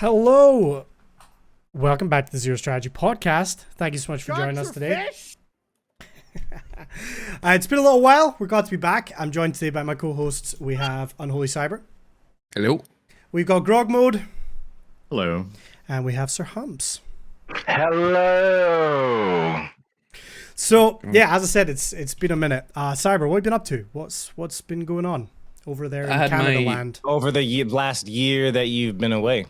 Hello. Welcome back to the Zero Strategy Podcast. Thank you so much for joining us today. It's been a little while. We're glad to be back. I'm joined today by my co-hosts. We have Unholy Cyber. Hello. We've got Grog Mode. Hello. And we have Sir Humps. Hello. So, yeah, as I said, it's been a minute. Cyber, what have you been up to? What's been going on over there in Canada land? Over the last year that you've been away.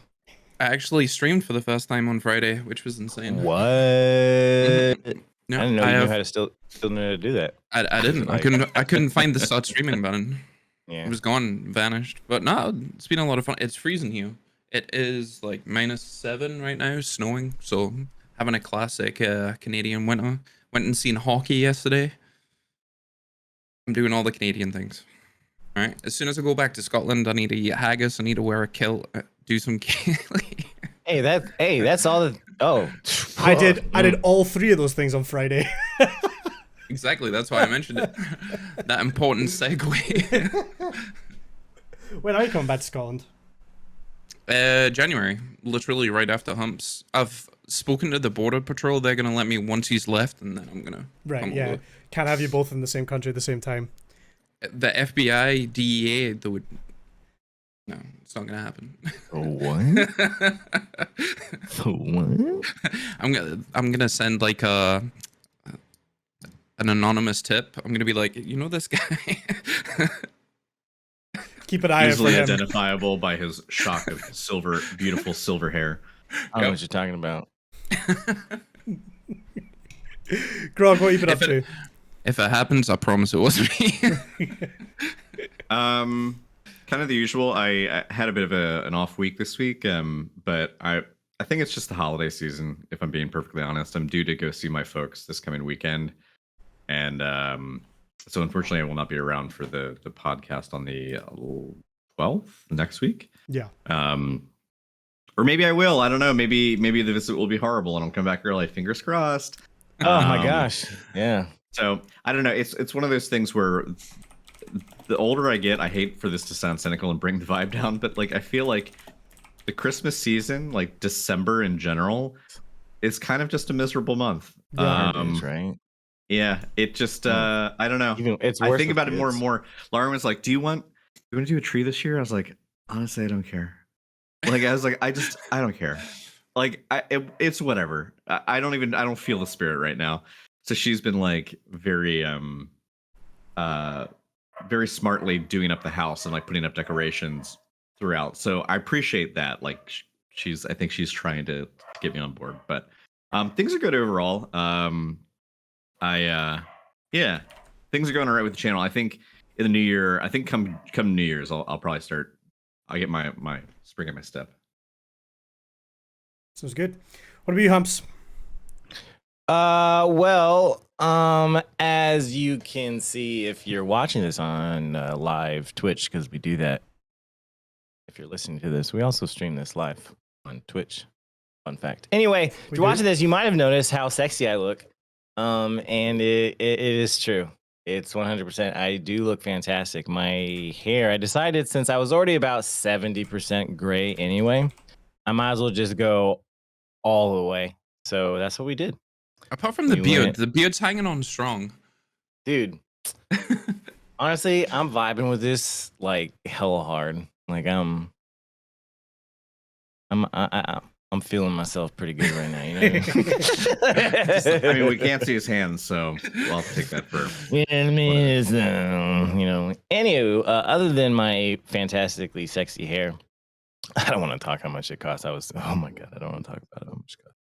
I actually streamed for the first time on Friday, which was insane. What? No, I didn't know you knew how to still know how to do that. I didn't. I couldn't find the start streaming button. Yeah. It was gone, vanished. But no, it's been a lot of fun. It's freezing here. It is like -7 right now, snowing. So having a classic Canadian winter. Went and seen hockey yesterday. I'm doing all the Canadian things. All right. As soon as I go back to Scotland, I need to eat haggis. I need to wear a kilt. Do some. Hey, that's all. I did all three of those things on Friday. Exactly. That's why I mentioned it. That important segue. When are you coming back to Scotland? January, literally right after Humps. I've spoken to the border patrol. They're gonna let me once he's left, and then I'm gonna. Right. Yeah. Over. Can't have you both in the same country at the same time. The FBI, DEA, they would. No, it's not gonna happen. What? What? I'm gonna send like an anonymous tip. I'm gonna be like, you know this guy. Keep an eye out for Easily him. identifiable by his shock of beautiful silver hair. I don't know what you're talking about. Grog, what have you been up to? If it happens, I promise it wasn't me. Kind of the usual. I had a bit of an off week this week, but I think it's just the holiday season. If I'm being perfectly honest, I'm due to go see my folks this coming weekend, and so unfortunately, I will not be around for the podcast on the 12th next week. Yeah. Or maybe I will. I don't know. Maybe the visit will be horrible and I'll come back early. Fingers crossed. Oh my gosh. Yeah. So I don't know. It's one of those things where the older I get, I hate for this to sound cynical and bring the vibe down, but like I feel like the Christmas season, like December in general, is kind of just a miserable month. Yeah, it is, right? Yeah, it just I don't know. I think about it more and more. Lauren was like, "Do you want to do a tree this year?" I was like, "Honestly, I don't care." Like I was like, I don't care. Like it's whatever. I don't feel the spirit right now. So she's been like very very smartly doing up the house and like putting up decorations throughout. So I appreciate that. Like I think she's trying to get me on board. But things are good overall. Yeah, things are going all right with the channel. I think in the new year, I think come New Year's, I'll probably start. I'll get my spring in my step. Sounds good. What about you, Humps? Well, as you can see if you're watching this on live Twitch, because we do that. If you're listening to this, we also stream this live on Twitch. Fun fact. Anyway, if you're watching this, you might have noticed how sexy I look. And it is true. It's 100%. I do look fantastic. My hair, I decided since I was already about 70% gray anyway, I might as well just go all the way. So that's what we did. Apart from the beard's hanging on strong. Dude, honestly, I'm vibing with this like hella hard. Like I'm feeling myself pretty good right now. You know what I mean? I mean, we can't see his hands, so we'll have to take that for. You know what I mean? It's, Anywho, other than my fantastically sexy hair, I don't want to talk how much it costs. Oh my god, I don't want to talk about how much it costs.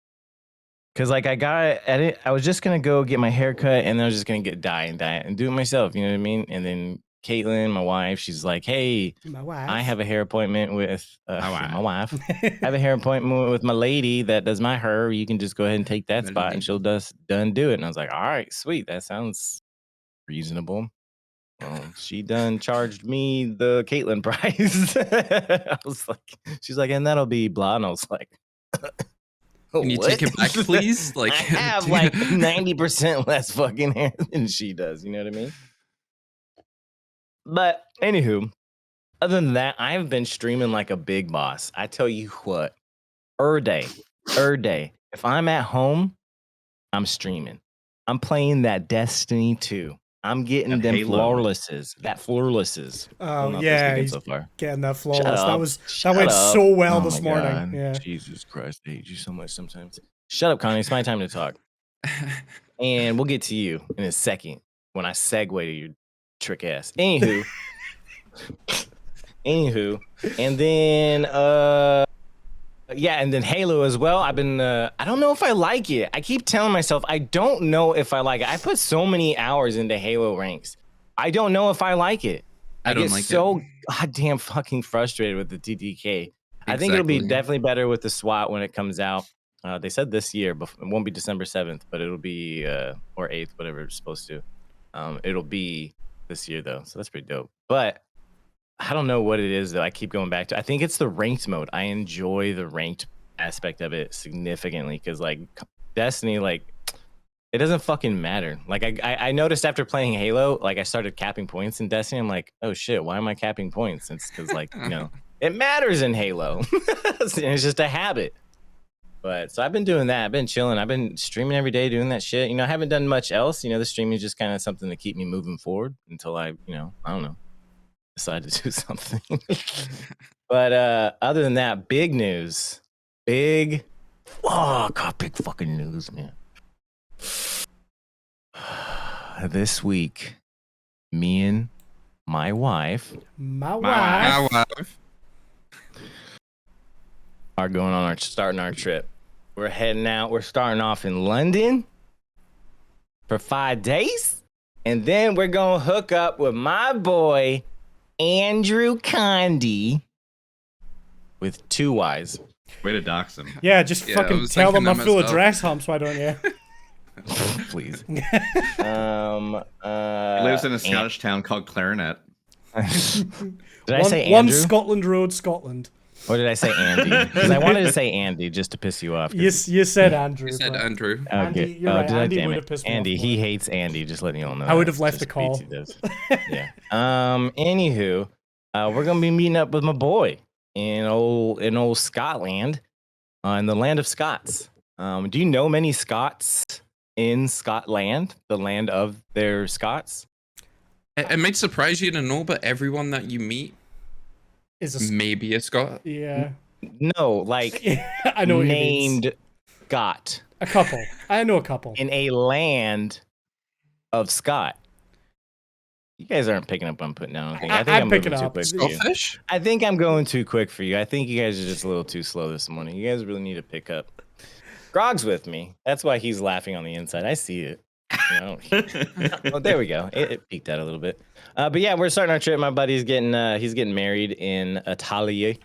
Because like I was just gonna go get my hair cut, and then I was just gonna get dye and do it myself. You know what I mean? And then Caitlin, my wife, she's like, "Hey, I have a hair appointment with my wife. I have a hair appointment with my lady that does my hair. You can just go ahead and take that spot, and she'll do it." And I was like, "All right, sweet. That sounds reasonable." Well, she done charged me the Caitlin price. I was like, she's like, "And that'll be blah." And I was like, Can you take it back, please? Like, I have like 90% less fucking hair than she does. You know what I mean? But anywho, other than that, I've been streaming like a big boss. I tell you what, day. If I'm at home, I'm streaming. I'm playing that Destiny 2. I'm getting them flawlesses. Oh yeah, he's so far. getting that flawless. Shut that went up. so well this my morning. God. Yeah. Jesus Christ, I hate you so much sometimes. Shut up, Connie. It's my time to talk. And we'll get to you in a second when I segue to your trick ass. Anywho, and then and then Halo as well. I've been I don't know if I like it. I keep telling myself I don't know if I like it. I put so many hours into Halo ranks. I don't know if I like it. I get so goddamn fucking frustrated with the TTK. I think it'll be definitely better with the SWAT when it comes out. They said this year, but it won't be December 7th, but it'll be or 8th, whatever it's supposed to. It'll be this year though, so that's pretty dope. But I don't know what it is that I keep going back to. I think it's the ranked mode. I enjoy the ranked aspect of it significantly because, like, Destiny, like, it doesn't fucking matter. Like, I noticed after playing Halo, like, I started capping points in Destiny. I'm like, oh shit, why am I capping points? It's because, like, you know, it matters in Halo. It's just a habit. But so I've been doing that. I've been chilling. I've been streaming every day, doing that shit. You know, I haven't done much else. You know, the streaming is just kind of something to keep me moving forward until I don't know. Decide to do something. But other than that, big news. Big fucking news, man. This week, me and my wife are going on starting our trip. We're heading out. We're starting off in London for 5 days. And then we're going to hook up with my boy, Andrew Condi, with 2 Y's. Way to dox him. Yeah, just fucking tell them my full address, humps, why don't you? Please. He lives in a Scottish town called Clarinet. Did I say Andrew? 1 Scotland Road, Scotland. Or did I say Andy? Because I wanted to say Andy just to piss you off. You said Andrew. You said Andrew. Okay. Andy, you're right. Andy would have pissed me Andy, off. he hates Andy. Just letting you all know. I would have left the call. Yeah. Anywho, we're gonna be meeting up with my boy in old Scotland, in the land of Scots. Do you know many Scots in Scotland, the land of their Scots? It might surprise you to know, but everyone that you meet is maybe a Scot. Yeah. No, like I know what named Scott. A couple. I know a couple. In a land of Scott. You guys aren't picking up what I'm putting down. I think I'm picking up. Too quick for you. I think I'm going too quick for you. I think you guys are just a little too slow this morning. You guys really need to pick up. Grog's with me. That's why he's laughing on the inside. I see it. Oh, there we go. It peaked out a little bit. But yeah, we're starting our trip. My buddy's getting married in Italy,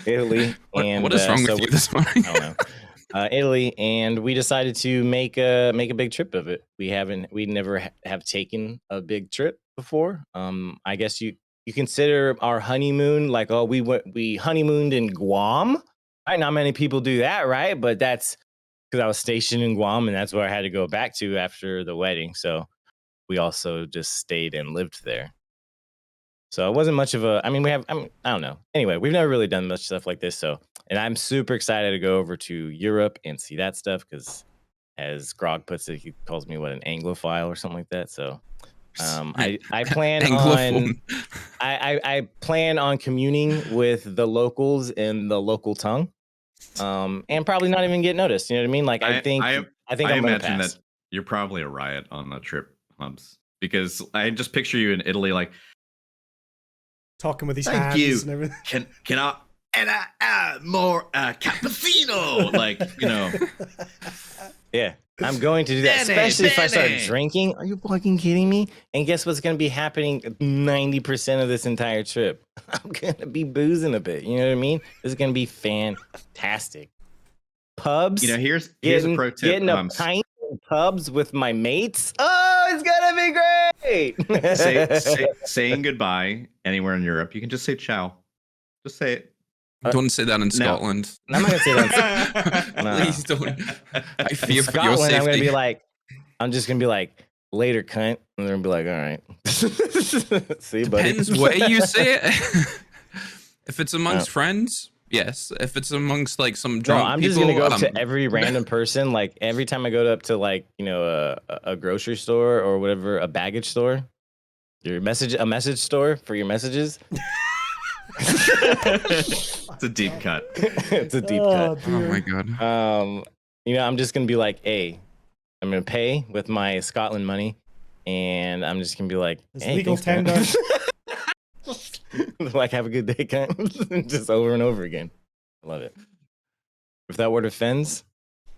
Italy. And what is wrong with you this morning? I don't know. Italy, and we decided to make a big trip of it. We never have taken a big trip before. I guess you consider our honeymoon like, oh, we honeymooned in Guam. Right? Not many people do that, right? But that's because I was stationed in Guam, and that's where I had to go back to after the wedding. So we also just stayed and lived there. So it wasn't much of a. I don't know. Anyway, we've never really done much stuff like this. So, and I'm super excited to go over to Europe and see that stuff because, as Grog puts it, he calls me an Anglophile or something like that. So, I plan on I plan on communing with the locals in the local tongue. And probably not even get noticed. You know what I mean? Like I think I'm imagine that you're probably a riot on the trip, Humps, because I just picture you in Italy, like talking with these hands and everything. Can I more cappuccino? Like, you know. Yeah, I'm going to do that, especially if I start drinking. Are you fucking kidding me? And guess what's going to be happening 90% of this entire trip? I'm going to be boozing a bit. You know what I mean? This is going to be fantastic. Pubs. You know, here's a pro tip. Getting a pint in pubs with my mates. Oh, it's going to be great. Saying goodbye anywhere in Europe, you can just say ciao. Just say it. Don't say that in Scotland. No. I'm not gonna say that. No. Please don't. I fear for your Scotland, safety. I'm just gonna be like, later, cunt, and they're gonna be like, all right. See, buddy. Depends where you say it. If it's amongst friends, yes. If it's amongst like some No, drunk I'm people, just gonna go up to every random person. Like every time I go up to like a grocery store or whatever, a baggage store, a message store for your messages. It's a deep cut. It's a deep cut. Oh my god. I'm just gonna be like, hey, I'm gonna pay with my Scotland money, and I'm just gonna be like, It's hey, legal thanks, tender. man. Like, have a good day, kind of. Just over and over again. I love it. If that word offends,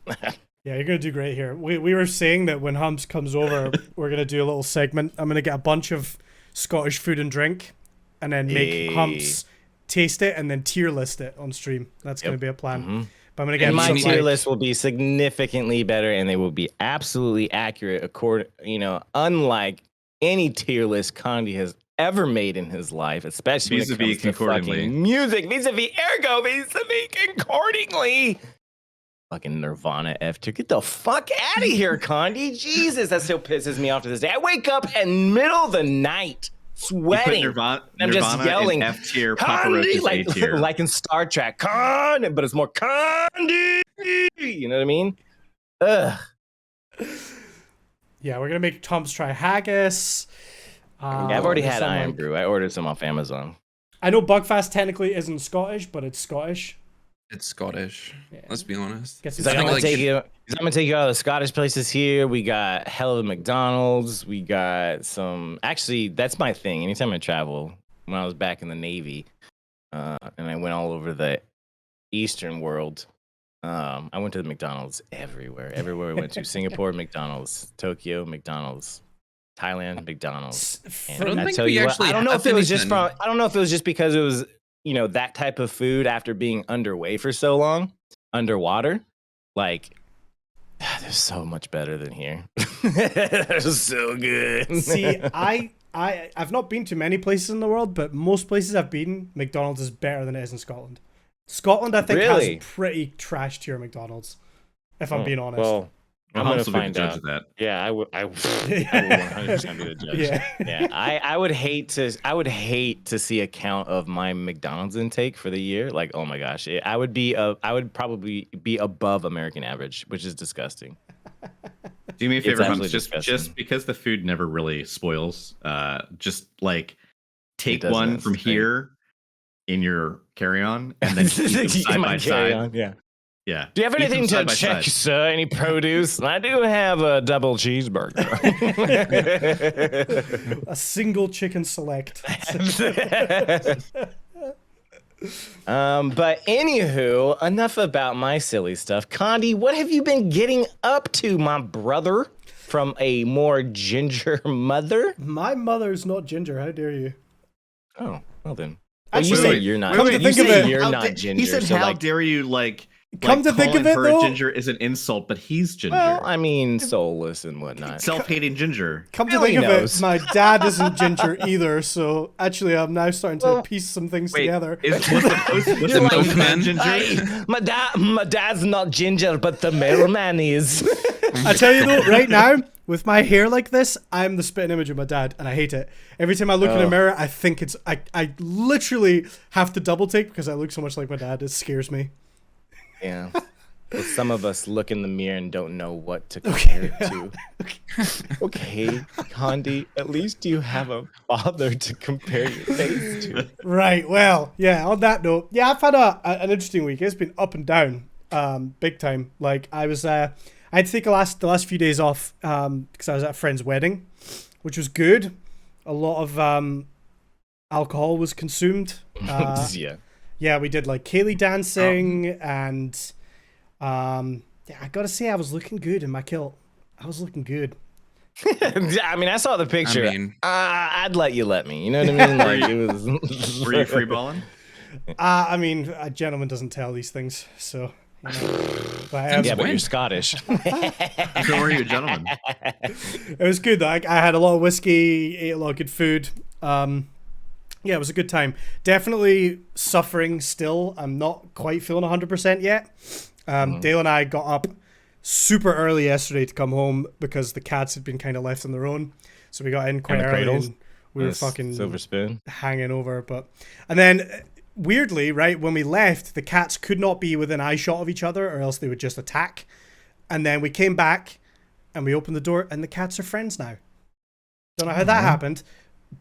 Yeah, you're gonna do great here. We were saying that when Humps comes over, we're gonna do a little segment. I'm gonna get a bunch of Scottish food and drink, and then make Humps taste it and then tier list it on stream. That's gonna be a plan. Mm-hmm. But I'm gonna get and my some, tier like, list will be significantly better, and they will be absolutely accurate. Unlike any tier list Condi has ever made in his life, especially when it comes to fucking music. Vis-a-vis ergo, vis-a-vis concordingly. Fucking Nirvana F2. Get the fuck out of here, Condi. Jesus, that still pisses me off to this day. I wake up in middle of the night sweating. Nirvana, I'm just yelling in F tier, Papa Roach is A tier. like in Star Trek. But it's more Condi. You know what I mean? Ugh. Yeah, we're gonna make Humps try haggis. I've already had Iron Brew. I ordered some off Amazon. I know Bugfast technically isn't Scottish, but it's Scottish. It's Scottish. Yeah. Let's be honest. Guess He's like, I'm gonna take you out of the Scottish places here. We got hell of a McDonald's. We got some. Actually, that's my thing. Anytime I travel, when I was back in the Navy, and I went all over the Eastern world, I went to the McDonald's everywhere. Everywhere we went to, Singapore McDonald's, Tokyo McDonald's, Thailand McDonald's. And I don't think tell we you what, actually I don't know have if it was just anything. from. I don't know if it was just because it was that type of food after being underway for so long, underwater. Like, they're so much better than here. They're so good. See, I've not been to many places in the world, but most places I've been, McDonald's is better than it is in Scotland. Scotland, I think, Really? has pretty trash tier McDonald's, if I'm being honest. Well, I'm gonna find out. Of that. Yeah, I would 100% be the judge. Yeah. I would hate to see a count of my McDonald's intake for the year. Like, oh my gosh, I would probably be above American average, which is disgusting. Do me a favor, Humps, absolutely just because the food never really spoils, just like take doesn't, one from right? here in your carry-on and then keep them side by side. Yeah. Yeah. Do you have Keep them anything to side by check, side. sir? Any produce? I do have a double cheeseburger. A single chicken select. But anywho, enough about my silly stuff. Condi, what have you been getting up to, my brother? From a more ginger mother? My mother's not ginger. How dare you? Oh, well then. Actually, You say wait, you're not. come to You think of say it- you're How not da- ginger. He said, so "How like, dare you?" Like, Come to think of calling it, her though- ginger is an insult, but he's ginger. well, I mean, soulless and whatnot. Self-hating ginger. Come to Really think of knows. it, my dad isn't ginger either, so actually I'm now starting to piece some things together. Was the You're like, postman man. ginger? Hey, my dad's not ginger, but the mailman is. I tell you though, right now, with my hair like this, I'm the spitting image of my dad, and I hate it. Every time I look in a mirror, I think it's... I literally have to double take because I look so much like my dad. It scares me. Yeah. Well, some of us look in the mirror and don't know what to compare it to. Okay, Condi, at least you have a father to compare your face to. Right, well, yeah, on that note, yeah, I've had an interesting week. It's been up and down, big time. Like, I had to take the last few days off because I was at a friend's wedding, which was good. A lot of alcohol was consumed. Yeah. Yeah, we did like Kaylee dancing and yeah, I gotta say I was looking good in my kilt. I was looking good. I mean, I saw the picture. I mean- I'd let you let me. You know what I mean? Like, it was. Were you free balling? I mean, a gentleman doesn't tell these things, so. You know. But, Yeah, but When? you're Scottish. So were you a gentleman? it was good though. I had a lot of whiskey, ate a lot of good food. Yeah, it was a good time. Definitely suffering still. I'm not quite feeling 100% yet. Dale and I got up super early yesterday to come home because the cats had been kind of left on their own. So we got in quite And the early cradles? and we were fucking Silver spoon. hanging over. And then weirdly, right, when we left, the cats could not be within eyeshot of each other or else they would just attack. And then we came back and we opened the door and the cats are friends now. Don't know how that happened.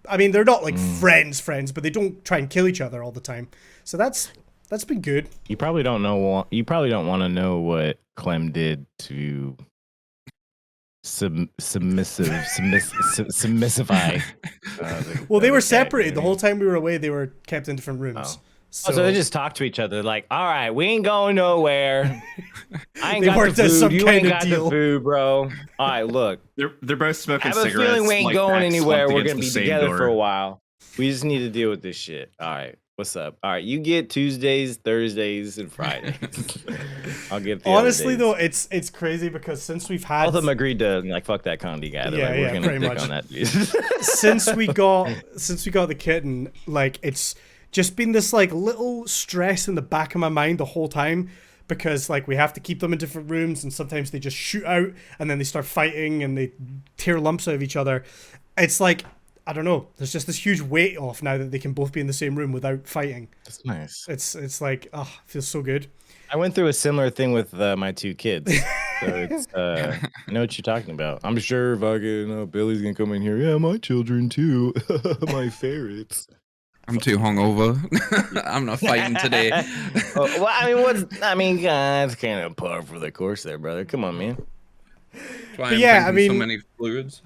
I mean, they're not like friends, but they don't try and kill each other all the time. So that's been good. You probably don't know. You probably don't want to know what Clem did to submissify. Well, they were separated the whole time we were away. They were kept in different rooms. So they just talk to each other like, all right, we ain't going nowhere. I ain't They got worked the out food. some You kind ain't of got deal. the food, bro. All right, look. They're both smoking I have a cigarettes. feeling we ain't like going backs anywhere. slumped We're against gonna be the same together door. for a while. We just need to deal with this shit. All right, what's up? All right, you get Tuesdays, Thursdays, and Fridays. I'll get the Honestly, other days. though, it's crazy because since we've had All of them agreed to like fuck that Condi guy. They're Yeah, like, yeah, we're gonna pretty pick much. on that dude. since we got the kitten, like it's just been this like little stress in the back of my mind the whole time because like we have to keep them in different rooms and sometimes they just shoot out and then they start fighting and they tear lumps out of each other. It's like, I don't know, there's just this huge weight off now that they can both be in the same room without fighting. That's nice. It's like, oh, it feels so good. I went through a similar thing with my two kids. So it's, I know what you're talking about. I'm sure fucking Billy's gonna come in here. Yeah, my children too. My ferrets. I'm too hungover. I'm not fighting today. Well, I mean, it's kind of par for the course there, brother. Come on, man. That's why But I'm yeah, I drinking so mean- many fluids.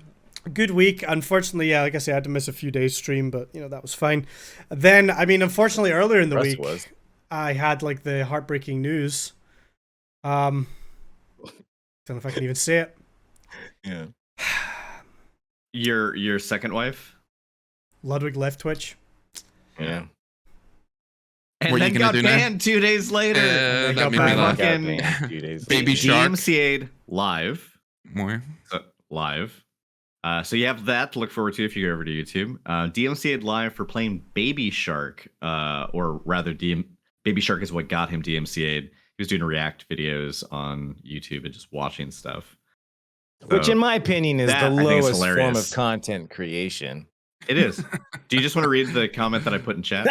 Good week. Unfortunately, yeah, like I said, I had to miss a few days stream, but you know, that was fine. Then, I mean, unfortunately, earlier in the Russ week, was. I had like the heartbreaking news. Don't know if I can even say it. Yeah. Your second wife? Ludwig left Twitch. Yeah. And What are then you gonna got do now? banned 2 days later. they That got made me back. laugh. Fucking Baby Shark. DMCA'd live. More. Live. So you have that to look forward to if you go over to YouTube. DMCA'd live for playing Baby Shark, or rather, Baby Shark is what got him DMCA'd. He was doing React videos on YouTube and just watching stuff. Which, So, in my opinion, is that, the I think, is lowest form hilarious. of content creation. It is. Do you just want to read the comment that I put in chat?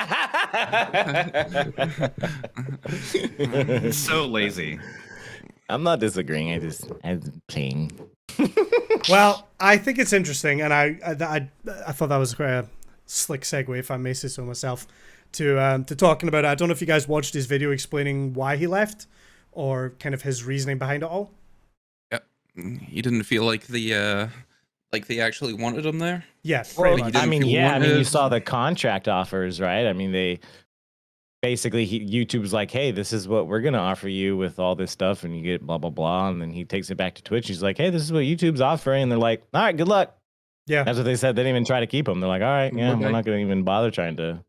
It's so lazy. I'm not disagreeing. I'm playing. Well, I think it's interesting, and I thought that was quite a slick segue, if I may say so myself, to talking about it. I don't know if you guys watched his video explaining why he left, or kind of his reasoning behind it all. Yep. He didn't feel like they actually wanted him there. Yeah, Well, pretty much. I mean, feel yeah. I mean, you wanted. saw the contract offers, right? I mean, they basically YouTube's like, hey, this is what we're gonna offer you with all this stuff, and you get blah blah blah, and then he takes it back to Twitch. He's like, hey, this is what YouTube's offering, and they're like, all right, good luck. Yeah, That's what they said. They didn't even try to keep him. They're like, all right, yeah, Okay. we're not gonna even bother trying to.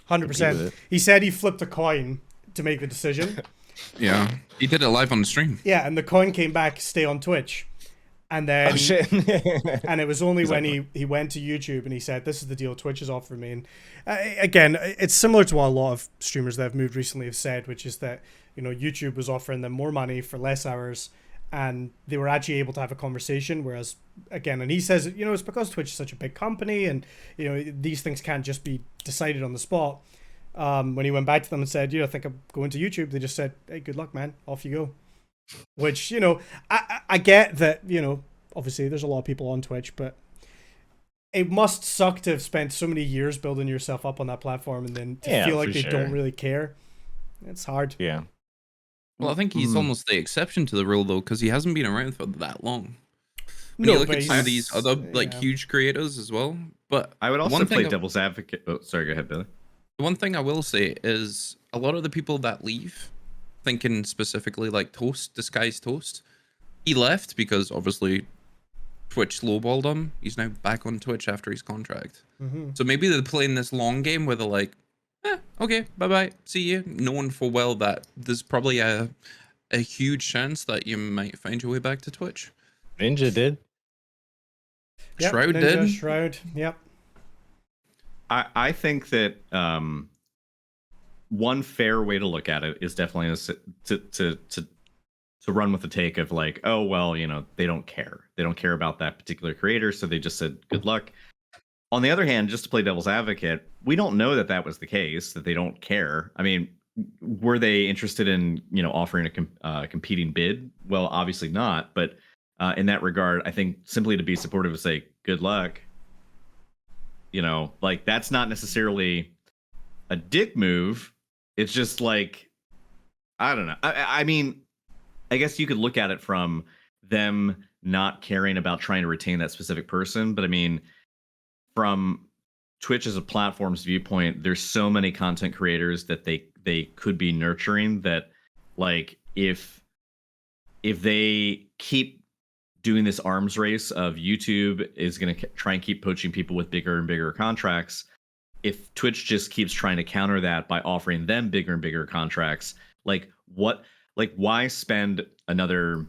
100%. He said he flipped a coin to make the decision. Yeah. He did it live on the stream. Yeah, and the coin came back, stay on Twitch. And then, Oh shit! and it was only He's when like, he went to YouTube and he said, this is the deal Twitch is offering me. And again, it's similar to what a lot of streamers that have moved recently have said, which is that, you know, YouTube was offering them more money for less hours and they were actually able to have a conversation. Whereas, again, and he says, you know, it's because Twitch is such a big company and, you know, these things can't just be decided on the spot. When he went back to them and said, you know, I think I'm going to YouTube, they just said, hey, good luck, man. Off you go. Which, you know, I get that, you know, obviously there's a lot of people on Twitch, but it must suck to have spent so many years building yourself up on that platform and then to Yeah, feel like for they sure. don't really care. It's hard. yeah. Well, I think he's almost the exception to the rule though, because he hasn't been around for that long. When you look but at some of he's- these other like yeah. huge creators as well. But I would also one play thing- devil's advocate. Oh, sorry, go ahead, Billy. The one thing I will say is a lot of the people that leave, thinking specifically like Toast, disguised Toast, he left because obviously Twitch lowballed him. He's now back on Twitch after his contract. Mm-hmm. So maybe they're playing this long game where they're like, okay, bye-bye, see you. Knowing full well that there's probably a huge chance that you might find your way back to Twitch. Ninja did. Yep, Shroud Ninja, did. Shroud, yep. I think that one fair way to look at it is definitely to run with the take of like, oh well, you know, they don't care about that particular creator, so they just said good luck. on the other hand, just to play devil's advocate, we don't know that that was the case, that they don't care. I mean, were they interested in, offering a competing bid? Well, obviously not. But in that regard, I think simply to be supportive and say good luck, like that's not necessarily a dick move. It's just like, I don't know. I mean, I guess you could look at it from them not caring about trying to retain that specific person. But I mean, from Twitch as a platform's viewpoint, there's so many content creators that they could be nurturing that, like, if they keep doing this arms race of YouTube is going to try and keep poaching people with bigger and bigger contracts, if Twitch just keeps trying to counter that by offering them bigger and bigger contracts, why spend another,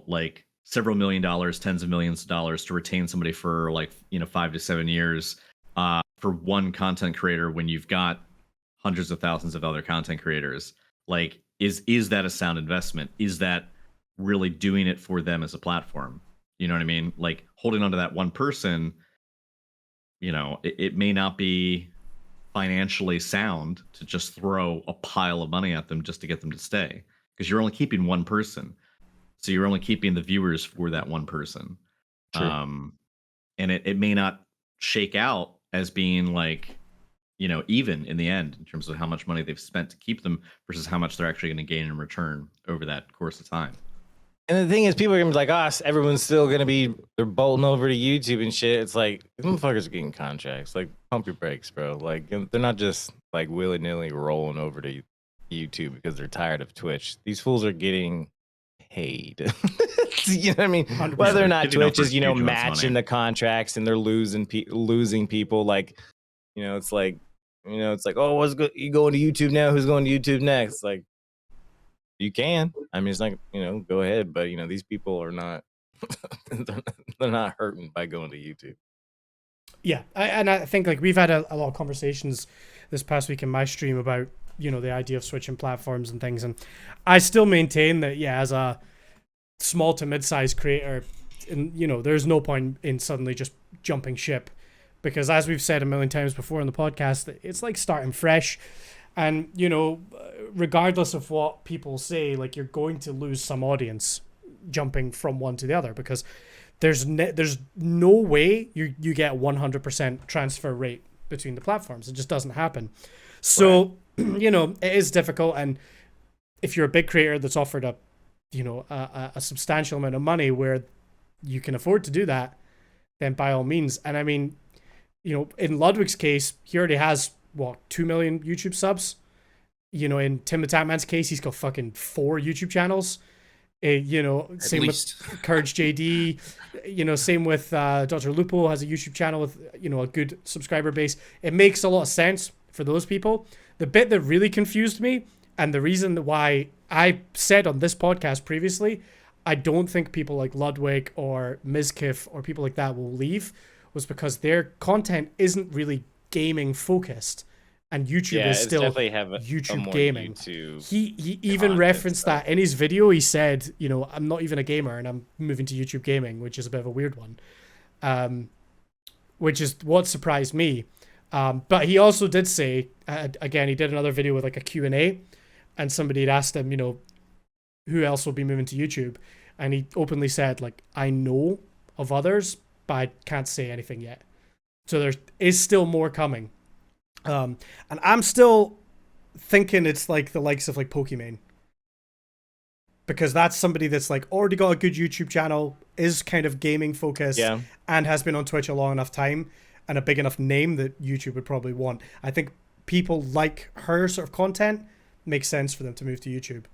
like several $1 million, tens of millions of dollars to retain somebody for 5 to 7 years for one content creator when you've got hundreds of thousands of other content creators? Like, is that a sound investment? Is that really doing it for them as a platform? You know what I mean? Like, holding on to that one person, it may not be financially sound to just throw a pile of money at them just to get them to stay, because you're only keeping one person. So you're only keeping the viewers for that one person. True. And it may not shake out as being like, even in the end in terms of how much money they've spent to keep them versus how much they're actually going to gain in return over that course of time. And the thing is, people are gonna be like, everyone's still gonna be, they're bolting over to YouTube and shit. It's like, these motherfuckers are getting contracts. Like, pump your brakes, bro. Like, they're not just like willy-nilly rolling over to YouTube because they're tired of Twitch. These fools are getting paid. You know what I mean? 100%. Whether or not Giving up Twitch is, huge amounts of matching money. the contracts and they're losing people. Like, it's like, oh, what's good? You going to YouTube now? Who's going to YouTube next? Like, you can. I mean, it's like, go ahead. But, these people are not, they're not hurting by going to YouTube. Yeah, I think like we've had a lot of conversations this past week in my stream about the idea of switching platforms and things, and I still maintain that as a small to mid-sized creator, and there's no point in suddenly just jumping ship, because as we've said a million times before in the podcast, it's like starting fresh, and regardless of what people say, like, you're going to lose some audience jumping from one to the other, because there's no way you get 100% transfer rate between the platforms. It just doesn't happen. So it is difficult, and if you're a big creator that's offered a substantial amount of money where you can afford to do that, then by all means. And I mean, in Ludwig's case, he already has 2 million YouTube subs. In Tim the Tatman's case, he's got fucking 4 YouTube channels. Same with Courage JD, same with Dr. Lupo has a YouTube channel with a good subscriber base. It makes a lot of sense for those people. The bit that really confused me, and the reason why I said on this podcast previously, I don't think people like Ludwig or Mizkif or people like that will leave, was because their content isn't really gaming focused, and YouTube is still YouTube gaming. He even referenced that in his video. He said, I'm not even a gamer and I'm moving to YouTube gaming, which is a bit of a weird one, which is what surprised me. But he also did say, again, he did another video with like a Q&A, and somebody had asked him, who else will be moving to YouTube, and he openly said, like, I know of others, but I can't say anything yet. So there is still more coming. And I'm still thinking it's like the likes of like Pokimane, because that's somebody that's like already got a good YouTube channel, is kind of gaming focused, and has been on Twitch a long enough time and a big enough name that YouTube would probably want. I think people like her sort of content makes sense for them to move to YouTube.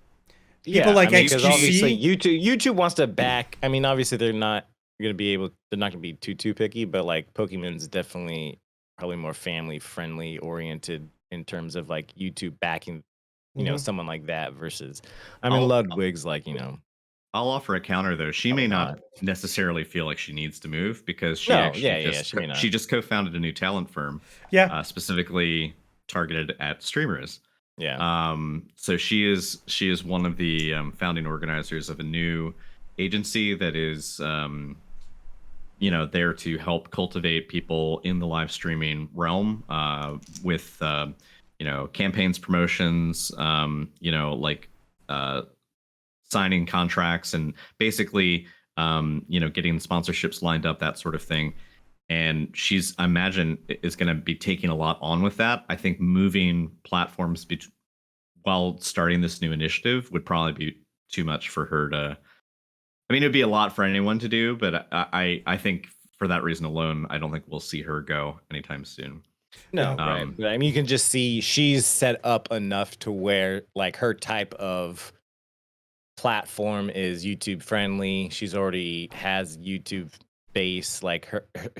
People like XQC, because obviously YouTube wants to back. I mean, obviously they're not going to be too picky, but like Pokemon's definitely probably more family friendly oriented in terms of like YouTube backing, someone like that versus, Ludwig's like, I'll offer a counter though. She may not necessarily feel like she needs to move, because she just co-founded a new talent firm, specifically targeted at streamers. So she is one of the founding organizers of a new agency that is there to help cultivate people in the live streaming realm with campaigns, promotions, like signing contracts, and basically getting sponsorships lined up, that sort of thing. And I imagine, is going to be taking a lot on with that. I think moving platforms while starting this new initiative would probably be too much for her to. I mean, it'd be a lot for anyone to do, but I think for that reason alone, I don't think we'll see her go anytime soon. No, right. But, I mean, you can just see she's set up enough to where like her type of platform is YouTube friendly. She's already has YouTube base. Like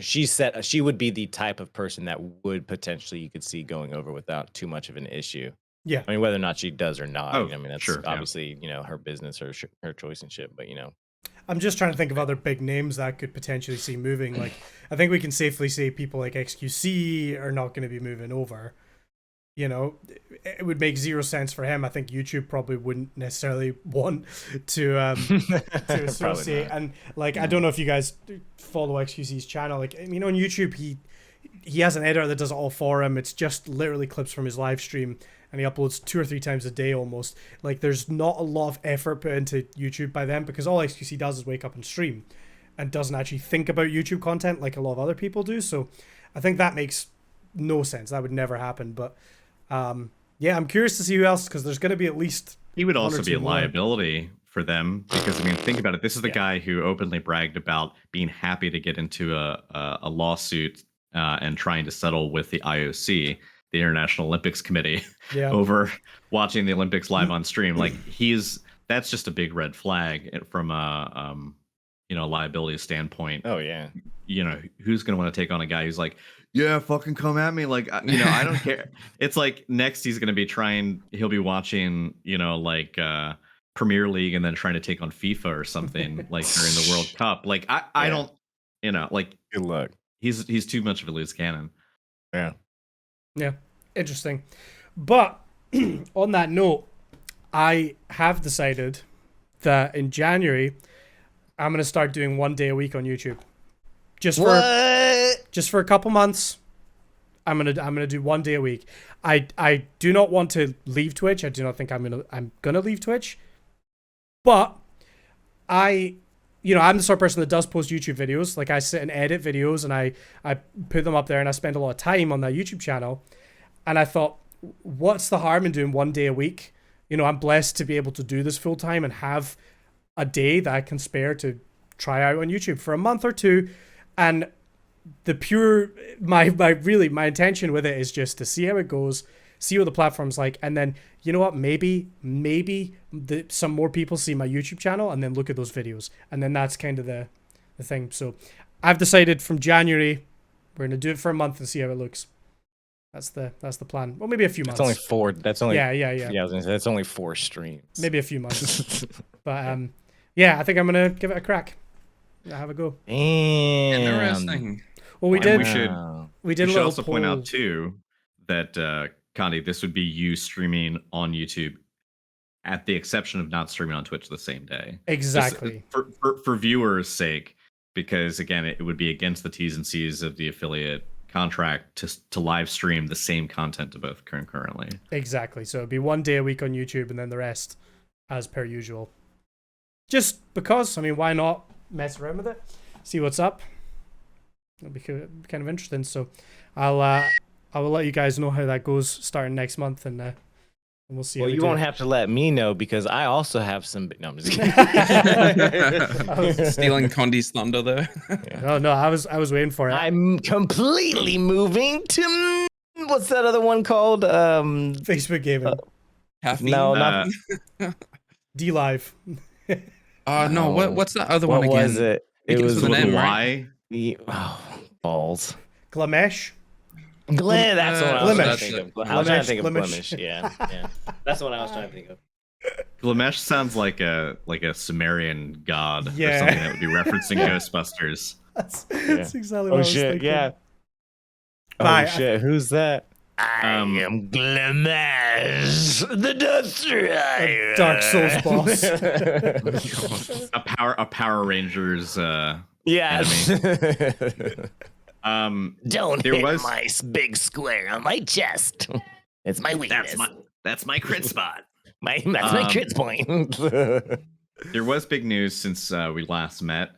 she would be the type of person that would potentially you could see going over without too much of an issue. Yeah. I mean, whether or not she does or not. Oh, I mean, that's sure, obviously her business or her choice and shit. But I'm just trying to think of other big names that could potentially see moving. Like, I think we can safely say people like XQC are not going to be moving over. It would make zero sense for him. I think YouTube probably wouldn't necessarily want to to associate. And like, I don't know if you guys follow XQC's channel. Like, on YouTube, he has an editor that does it all for him. It's just literally clips from his live stream, and he uploads 2 or 3 times a day almost. Like, there's not a lot of effort put into YouTube by them, because all XQC does is wake up and stream and doesn't actually think about YouTube content like a lot of other people do. So I think that makes no sense. That would never happen. But I'm curious to see who else, because there's going to be at least. He would also be a liability for them, because I mean, think about it. This is the guy who openly bragged about being happy to get into a lawsuit and trying to settle with the IOC, the International Olympics Committee, over watching the Olympics live on stream. Like, that's just a big red flag from a liability standpoint. Oh yeah. Who's going to want to take on a guy who's like, yeah, fucking come at me. Like, I don't care. It's like next he'll be watching, Premier League and then trying to take on FIFA or something like during the World Cup. Like, I don't, like, good luck. He's too much of a loose cannon. Yeah. Yeah. Interesting. But on that note, I have decided that in January, I'm going to start doing 1 day a week on YouTube. Just for a couple months. I'm gonna do 1 day a week. I do not want to leave Twitch. I do not think I'm gonna leave Twitch. But I'm the sort of person that does post YouTube videos. Like, I sit and edit videos and I put them up there, and I spend a lot of time on that YouTube channel. And I thought, what's the harm in doing 1 day a week? I'm blessed to be able to do this full time and have a day that I can spare to try out on YouTube for a month or two. And my intention with it is just to see how it goes, see what the platform's like, and then maybe some more people see my YouTube channel and then look at those videos, and then that's kind of the thing. So I've decided from January we're gonna do it for a month and see how it looks. That's the plan. Well, maybe a few months. That's only 4. That's only yeah. I was gonna say that's only 4 streams. Maybe a few months. But I think I'm gonna give it a crack. Have a go. Interesting. Well, we did also point out too that Condi, this would be you streaming on YouTube, at the exception of not streaming on Twitch the same day. Exactly. Just for viewers' sake, because again, it would be against the T's and C's of the affiliate contract to live stream the same content to both concurrently. Exactly. So it'd be 1 day a week on YouTube, and then the rest as per usual. Just because, why not mess around with it? See what's up. It'll be kind of interesting. So I will let you guys know how that goes starting next month, and we'll see. Well, you won't have to let me know, because I also have some. No, I'm just kidding. Stealing Condi's thunder there. Yeah. No, I was waiting for it. I'm completely moving to what's that other one called? Facebook gaming. No, not D Live. No. What's that other one what again? was it? It Begins was with an M, Y. Balls. Glamesh. That's what I was trying to Glimesh. think of. I was trying to think of Glimesh. Glimesh. Yeah. That's what I was trying to think of. Glamesh sounds like a Sumerian god or Yeah. something that would be referencing Ghostbusters. That's exactly what I was thinking. Yeah. Bye. Shit, who's that? I am Glamesh, the Destroyer. Dark Souls boss. A Power Rangers Yeah. Don't There hit was- my big square on my chest. It's my weakness. That's my crit spot. That's my crit point. There was big news since we last met.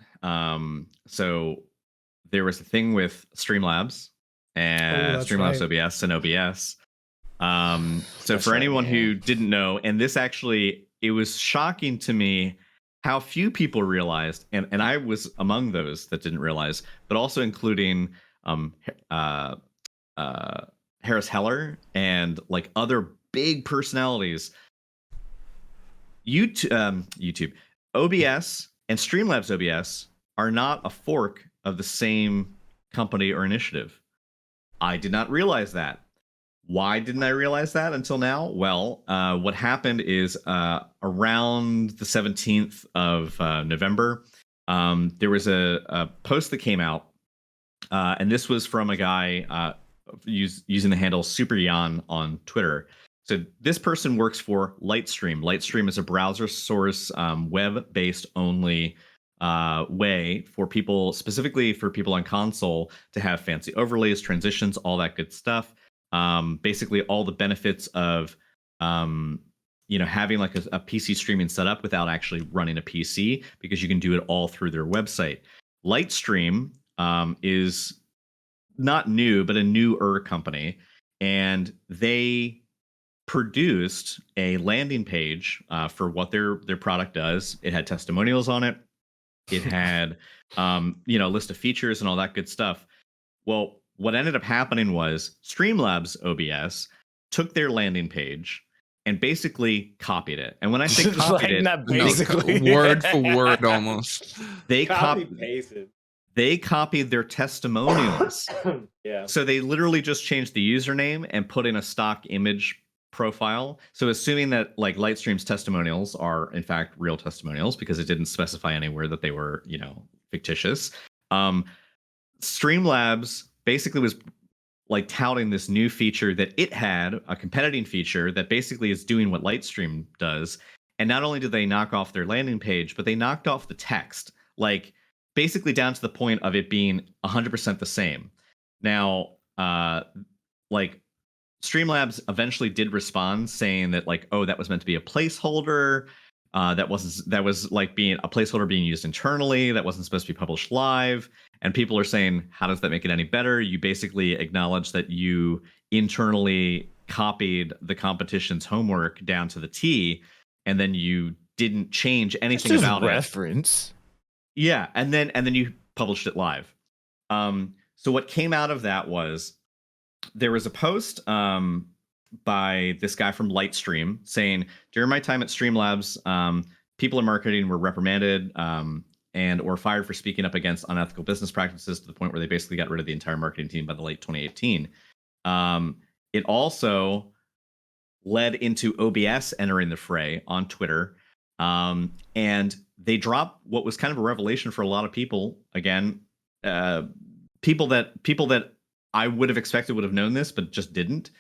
So there was a thing with Streamlabs and that's Streamlabs right. OBS and OBS. So That's for right, anyone yeah. who didn't know, and this actually, it was shocking to me how few people realized, and I was among those that didn't realize, but also including Harris Heller and like other big personalities. YouTube, OBS and Streamlabs OBS are not a fork of the same company or initiative. I did not realize that. Why didn't I realize that until now? Well, what happened is around the 17th of November, there was a post that came out, and this was from a guy using the handle SuperYan on Twitter. So this person works for Lightstream. Lightstream is a browser source, web-based only way for people, specifically for people on console, to have fancy overlays, transitions, all that good stuff. Basically, all the benefits of having like a PC streaming setup without actually running a PC, because you can do it all through their website. Lightstream is not new, but a newer company, and they produced a landing page for what their product does. It had testimonials on it. It had a list of features and all that good stuff. Well, what ended up happening was Streamlabs OBS took their landing page and basically copied it. And when I say copied it, not No, basically. word for word almost. they Copy copied pasted. they copied their testimonials. Yeah. So they literally just changed the username and put in a stock image profile. So assuming that like Lightstream's testimonials are in fact real testimonials, because it didn't specify anywhere that they were, fictitious. Streamlabs basically was like touting this new feature that it had, a competing feature that basically is doing what Lightstream does. And not only did they knock off their landing page, but they knocked off the text, like basically down to the point of it being 100% the same. Now, like Streamlabs eventually did respond saying that like, oh, that was meant to be a placeholder. That was like being a placeholder being used internally. That wasn't supposed to be published live. And people are saying, how does that make it any better? You basically acknowledge that you internally copied the competition's homework down to the T, and then you didn't change anything about it. Reference. Yeah, and then you published it live. So what came out of that was there was a post by this guy from Lightstream saying, during my time at Streamlabs, people in marketing were reprimanded and or fired for speaking up against unethical business practices, to the point where they basically got rid of the entire marketing team by the late 2018. It also led into OBS entering the fray on Twitter. And they dropped what was kind of a revelation for a lot of people. Again, people that I would have expected would have known this, but just didn't.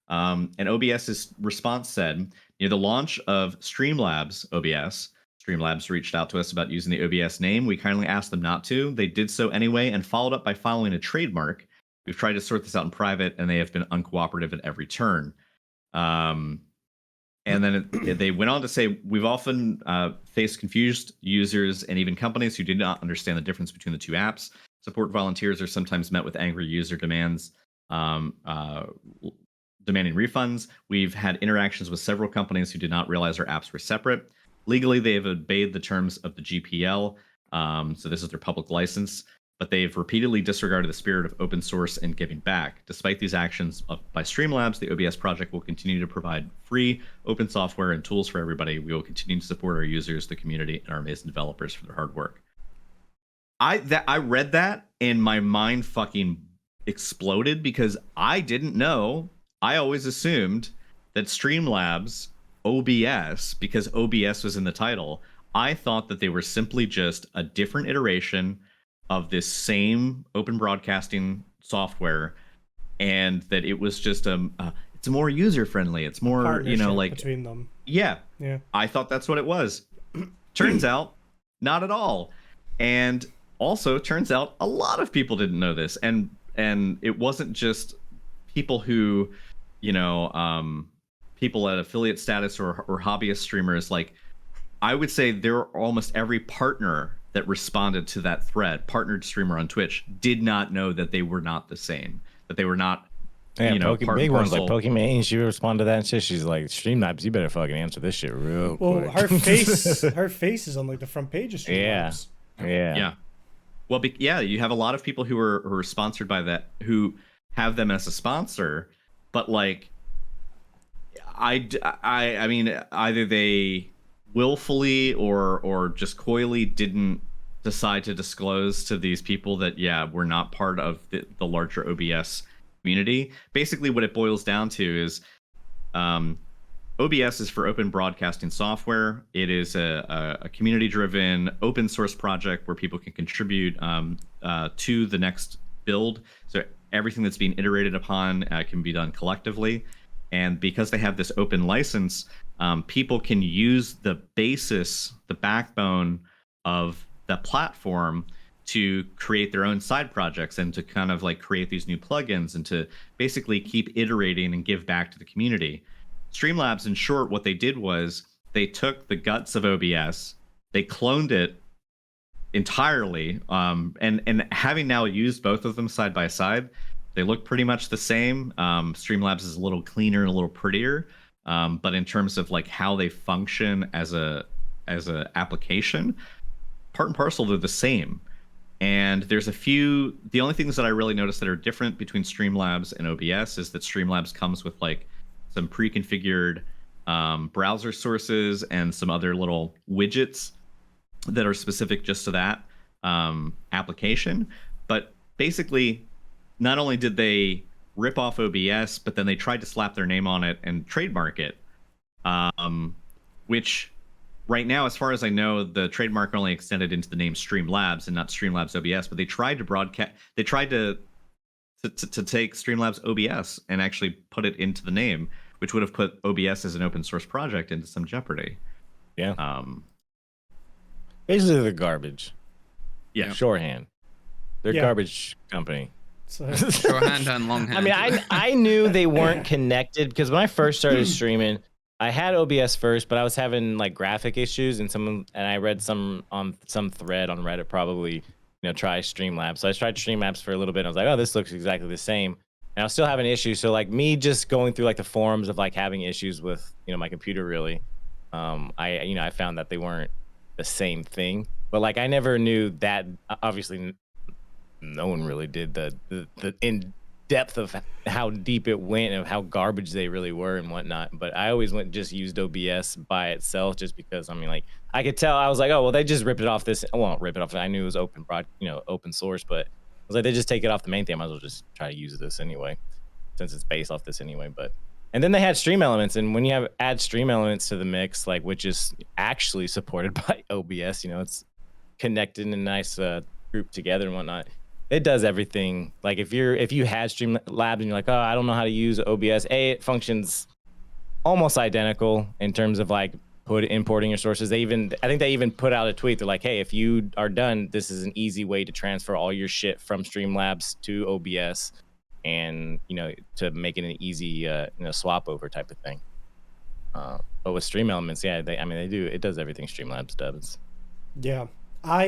And OBS's response said, near the launch of Streamlabs OBS, Streamlabs reached out to us about using the OBS name. We kindly asked them not to. They did so anyway, and followed up by following a trademark. We've tried to sort this out in private, and they have been uncooperative at every turn. And then they went on to say, we've often faced confused users and even companies who did not understand the difference between the two apps. Support volunteers are sometimes met with angry user demands, demanding refunds. We've had interactions with several companies who did not realize our apps were separate. Legally, they have obeyed the terms of the GPL, so this is their public license, but they've repeatedly disregarded the spirit of open source and giving back. Despite these actions by Streamlabs, the OBS project will continue to provide free, open software and tools for everybody. We will continue to support our users, the community, and our amazing developers for their hard work. I read that and my mind fucking exploded, because I didn't know. I always assumed that Streamlabs OBS, because OBS was in the title, I thought that they were simply just a different iteration of this same open broadcasting software, and that it was just it's more user friendly. It's more, Partnership like between them. yeah. Yeah. I thought that's what it was. Turns out, not at all. And also, turns out a lot of people didn't know this, and it wasn't just people who, you know, people at affiliate status or hobbyist streamers. Like, I would say there almost every partner that responded to that thread, partnered streamer on Twitch, did not know that they were not the same, that they were not, Yeah, you know, part big and ones like parcel. Pokemon. She would respond to that and shit. She's like, "Streamlabs, you better fucking answer this shit real Well, quick." her face is on like the front page of Streamlabs. Yeah. Well, yeah, you have a lot of people who are sponsored by that, who have them as a sponsor, but like, I mean, either they willfully or just coyly didn't decide to disclose to these people that, yeah, we're not part of the larger OBS community. Basically, what it boils down to is, OBS is for open broadcasting software. It is a community-driven open source project where people can contribute to the next build. So everything that's being iterated upon can be done collectively. And because they have this open license, people can use the basis, the backbone of the platform to create their own side projects and to kind of like create these new plugins and to basically keep iterating and give back to the community. Streamlabs, in short, what they did was they took the guts of OBS, they cloned it entirely, and having now used both of them side by side, they look pretty much the same. Streamlabs is a little cleaner and a little prettier, but in terms of like how they function as a application, part and parcel, they're the same. And there's the only things that I really noticed that are different between Streamlabs and OBS is that Streamlabs comes with like some pre-configured browser sources and some other little widgets that are specific just to that application. But basically, not only did they rip off OBS, but then they tried to slap their name on it and trademark it, which right now, as far as I know, the trademark only extended into the name Streamlabs and not Streamlabs OBS. But they tried to broadcast. They tried to take Streamlabs OBS and actually put it into the name, which would have put OBS as an open source project into some jeopardy. Yeah. Basically, they're garbage. Yeah. Shorthand. They're garbage company. So, Shorthand and longhand. I mean, I knew they weren't connected because when I first started streaming, I had OBS first, but I was having like graphic issues, and I read some on some thread on Reddit probably, try Streamlabs. So I tried Streamlabs for a little bit. And I was like, oh, this looks exactly the same. And I was still having issues. So like me just going through like the forums of like having issues with my computer really, I found that they weren't the same thing. But like I never knew that. Obviously, no one really did the in depth of how deep it went and how garbage they really were and whatnot. But I always used OBS by itself just because, I mean, like I could tell. I was like, oh well, they just ripped it off this. Well, rip it off. I knew it was open source, but I was like, they just take it off the main thing. I might as well just try to use this anyway, since it's based off this anyway. But and then they had Stream Elements, and when you add Stream Elements to the mix, like which is actually supported by OBS, it's connected in a nice group together and whatnot. It does everything. Like if you had Streamlabs and you're like, oh, I don't know how to use OBS. It functions almost identical in terms of like importing your sources. I think they even put out a tweet. They're like, hey, if you are done, this is an easy way to transfer all your shit from Streamlabs to OBS, and to make it an easy swap over type of thing. But with Stream Elements, yeah, they do. It does everything Streamlabs does. yeah. I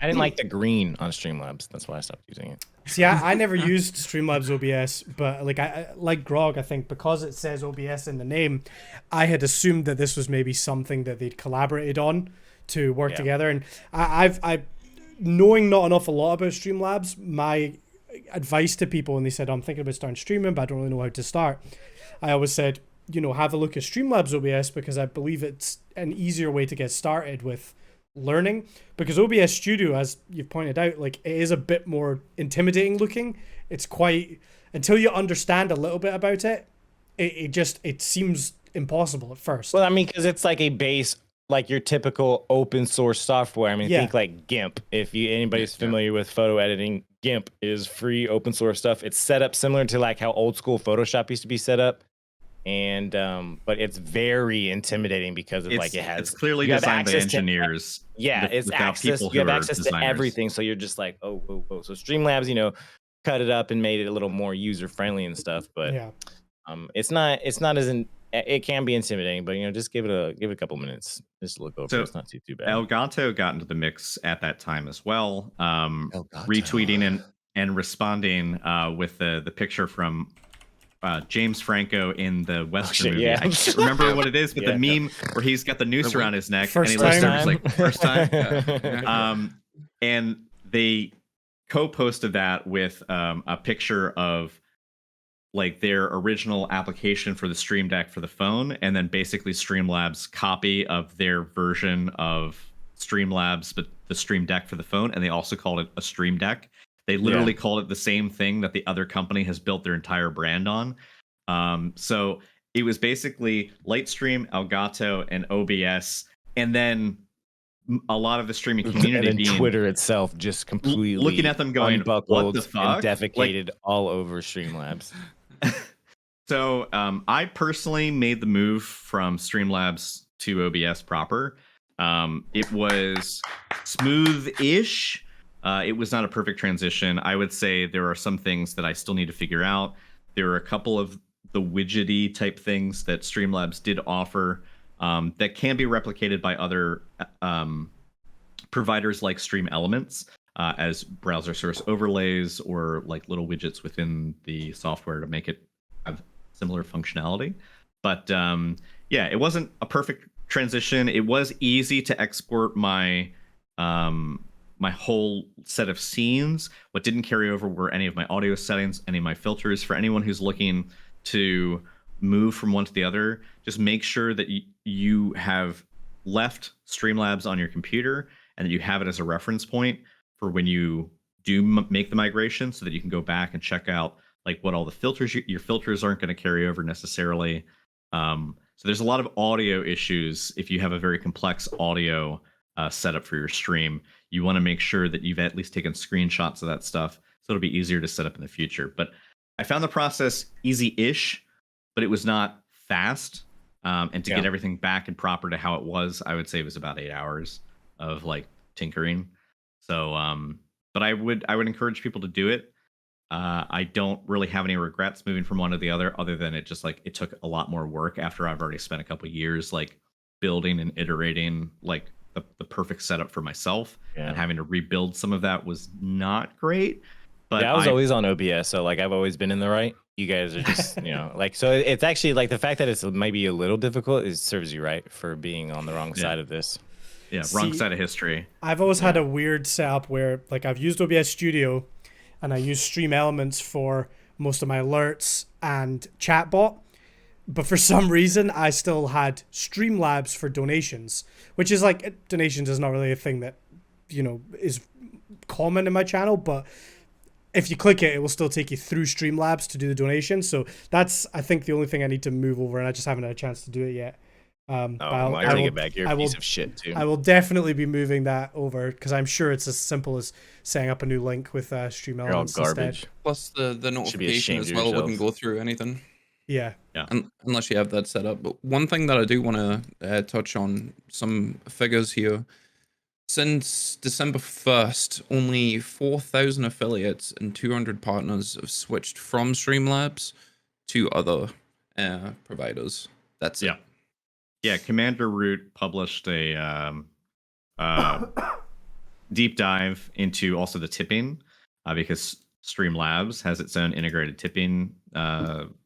didn't like the green on Streamlabs. That's why I stopped using it. See, I never used Streamlabs OBS, but I like Grog, I think because it says OBS in the name, I had assumed that this was maybe something that they'd collaborated on to work together. And I've knowing not an awful lot about Streamlabs, my advice to people when they said, I'm thinking about starting streaming, but I don't really know how to start, I always said, have a look at Streamlabs OBS because I believe it's an easier way to get started with learning, because OBS Studio, as you've pointed out, like it is a bit more intimidating looking. It's quite, until you understand a little bit about it, it seems impossible at first. Well, I mean, because it's like a base, like your typical open source software. I mean, think like GIMP. If anybody's familiar with photo editing, GIMP is free open source stuff. It's set up similar to like how old school Photoshop used to be set up. and but it's very intimidating because of It's like it has it's clearly you have designed by access to engineers. it's without access. people You who have are access to designers. everything, so you're just like, oh, whoa, whoa. So Streamlabs, cut it up and made it a little more user friendly and stuff. But Yeah. it's not as it can be intimidating, but just give it a couple minutes, just look over. So It's not too bad. Elgato got into the mix at that time as well, Elgato. retweeting and responding with the picture from James Franco in the Western movie. yeah. I can't remember what it is, but Yeah. the meme where he's got the noose around his neck First and he looks time. over, he's like, first time. Yeah. And they co-posted that with a picture of like their original application for the Stream Deck for the phone, and then basically Streamlabs copy of their version of Streamlabs, but the Stream Deck for the phone, and they also called it a Stream Deck. They literally called it the same thing that the other company has built their entire brand on. So it was basically Lightstream, Elgato, and OBS, and then a lot of the streaming community and then being Twitter itself just completely looking at them going, unbuckled what the fuck? and defecated all over Streamlabs. So I personally made the move from Streamlabs to OBS proper. It was smooth-ish. It was not a perfect transition. I would say there are some things that I still need to figure out. There are a couple of the widgety type things that Streamlabs did offer that can be replicated by other providers like Stream Elements as browser source overlays or like little widgets within the software to make it have similar functionality. But yeah, it wasn't a perfect transition. It was easy to export my my whole set of scenes. What didn't carry over were any of my audio settings, any of my filters. For anyone who's looking to move from one to the other, just make sure that you have left Streamlabs on your computer and that you have it as a reference point for when you do make the migration, so that you can go back and check out like what all the filters your filters aren't going to carry over necessarily. So there's a lot of audio issues if you have a very complex audio setup for your stream. You want to make sure that you've at least taken screenshots of that stuff, so it'll be easier to set up in the future. But I found the process easy-ish, but it was not fast. And to get everything back and proper to how it was, I would say it was about 8 hours of like tinkering. So, but I would encourage people to do it. I don't really have any regrets moving from one to the other than it just like it took a lot more work after I've already spent a couple years like building and iterating like the perfect setup for myself, and having to rebuild some of that was not great. But I was always on OBS, so like I've always been in the right. You guys are just like, so it's actually like the fact that it's maybe a little difficult serves you right for being on the wrong side of this. Yeah, wrong side of history. I've always had a weird setup where like I've used OBS Studio and I use Stream Elements for most of my alerts and chatbot, but for some reason I still had Streamlabs for donations, which is like, donations is not really a thing that is common in my channel, but if you click it, it will still take you through Streamlabs to do the donation. So that's, I think, the only thing I need to move over, and I just haven't had a chance to do it yet. I gotta get back. You're a piece of shit too. I will definitely be moving that over because I'm sure it's as simple as setting up a new link with Stream Elements instead. Plus the notification as well wouldn't go through anything. Yeah. Unless you have that set up. But one thing that I do want to touch on, some figures here. Since December 1st, only 4,000 affiliates and 200 partners have switched from Streamlabs to other providers. That's it. Yeah, Commander Root published a deep dive into also the tipping because Streamlabs has its own integrated tipping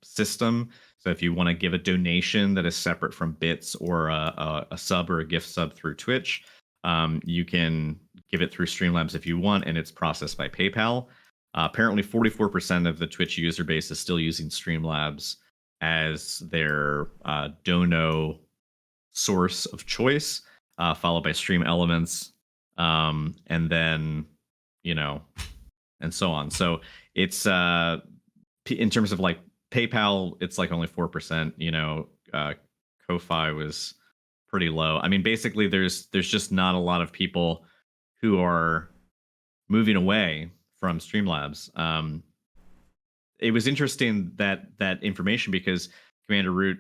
system. So if you want to give a donation that is separate from bits or a sub or a gift sub through Twitch, you can give it through Streamlabs if you want, and it's processed by PayPal. Apparently 44% of the Twitch user base is still using Streamlabs as their dono source of choice, followed by Stream Elements, and then and so on. So it's in terms of like PayPal, it's like only 4%. Ko-Fi was pretty low. I mean, basically, there's just not a lot of people who are moving away from Streamlabs. It was interesting that information because Commander Root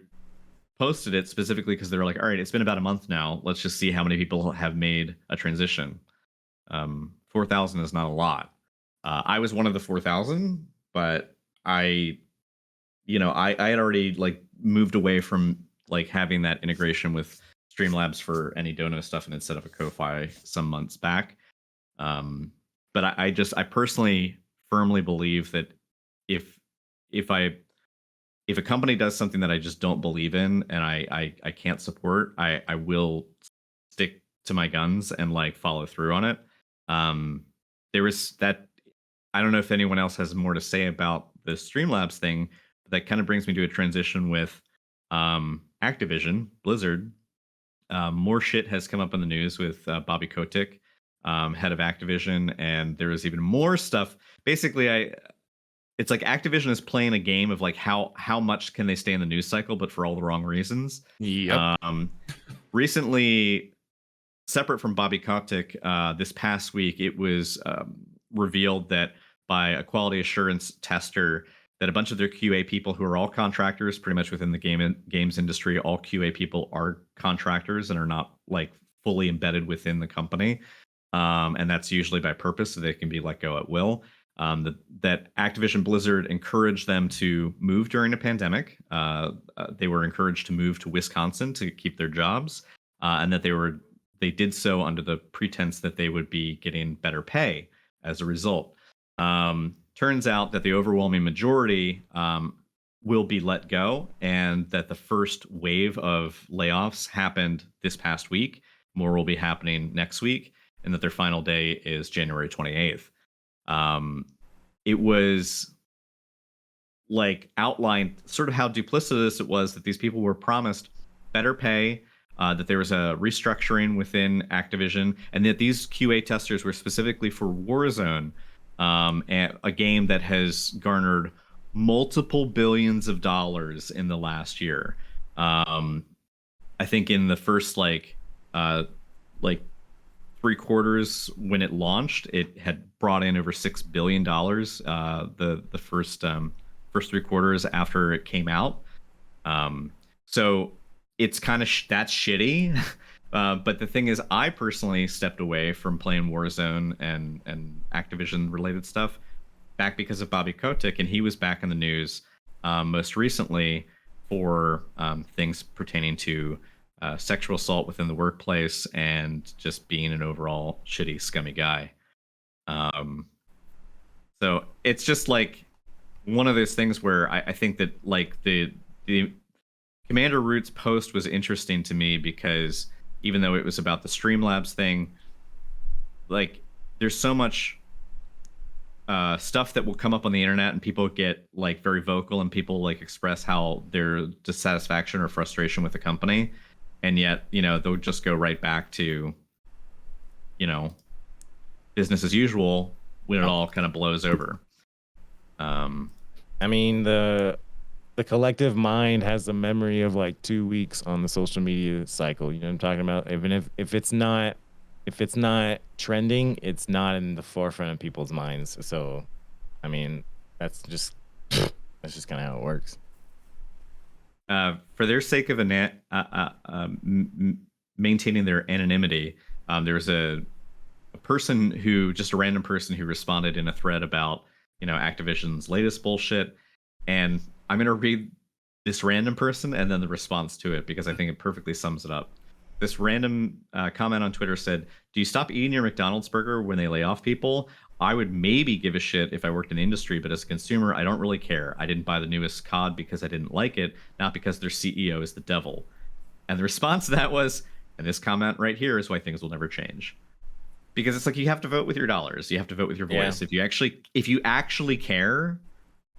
posted it specifically because they were like, all right, it's been about a month now. Let's just see how many people have made a transition. 4,000 is not a lot. I was one of the 4,000, but I had already like moved away from like having that integration with Streamlabs for any Dono stuff and instead of a Ko-Fi some months back. But I personally firmly believe that if a company does something that I just don't believe in and I can't support, I will stick to my guns and like follow through on it. There was that, I don't know if anyone else has more to say about the Streamlabs thing, but that kind of brings me to a transition with Activision Blizzard. More shit has come up in the news with Bobby Kotick, head of Activision, and there is even more stuff. Basically, it's like Activision is playing a game of like how much can they stay in the news cycle, but for all the wrong reasons. Yep. Recently, separate from Bobby Kotick, this past week, it was revealed that by a quality assurance tester that a bunch of their QA people, who are all contractors pretty much within the games industry, all QA people are contractors and are not like fully embedded within the company. And that's usually by purpose, so they can be let go at will. That Activision Blizzard encouraged them to move during the pandemic. They were encouraged to move to Wisconsin to keep their jobs, and that they did so under the pretense that they would be getting better pay as a result. Turns out that the overwhelming majority will be let go, and that the first wave of layoffs happened this past week. More will be happening next week, and that their final day is January 28th. It was like outlined sort of how duplicitous it was that these people were promised better pay, that there was a restructuring within Activision, and that these QA testers were specifically for Warzone, a game that has garnered multiple billions of dollars in the last year. I think in the first like 3 quarters when it launched, it had brought in over $6 billion. The first 3 quarters after it came out. So it's kind of that's shitty. But the thing is, I personally stepped away from playing Warzone and Activision related stuff back because of Bobby Kotick, and he was back in the news most recently for things pertaining to sexual assault within the workplace and just being an overall shitty, scummy guy. So it's just like one of those things where I think that like the Commander Root's post was interesting to me because even though it was about the Streamlabs thing, like there's so much stuff that will come up on the internet and people get like very vocal and people like express how their dissatisfaction or frustration with the company, and yet they'll just go right back to business as usual when it all kind of blows over. I mean, the collective mind has a memory of like 2 weeks on the social media cycle. You know what I'm talking about? Even if it's not trending, it's not in the forefront of people's minds. So, I mean, that's just kind of how it works. For their sake of maintaining their anonymity, there was a random person who responded in a thread about Activision's latest bullshit, and I'm going to read this random person and then the response to it because I think it perfectly sums it up. This random comment on Twitter said, "Do you stop eating your McDonald's burger when they lay off people? I would maybe give a shit if I worked in the industry, but as a consumer, I don't really care. I didn't buy the newest COD because I didn't like it, not because their CEO is the devil." And the response to that was, and this comment right here is why things will never change. Because it's like you have to vote with your dollars. You have to vote with your voice. Yeah. If you actually care,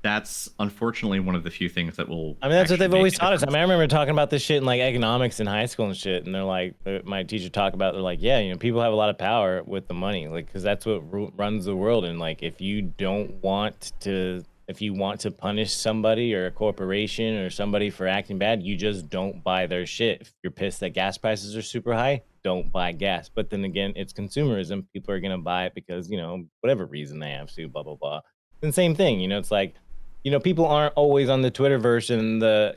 that's unfortunately one of the few things that will. I mean, that's what they've always taught us. I mean, I remember talking about this shit in like economics in high school and shit, and they're like, my teacher talked about, they're like, yeah, people have a lot of power with the money, like, because that's what runs the world. And like, if you want to punish somebody or a corporation or somebody for acting bad, you just don't buy their shit. If you're pissed that gas prices are super high, don't buy gas. But then again, it's consumerism. People are gonna buy it because whatever reason they have to, blah blah blah. And same thing, it's like. People aren't always on the Twitterverse and the,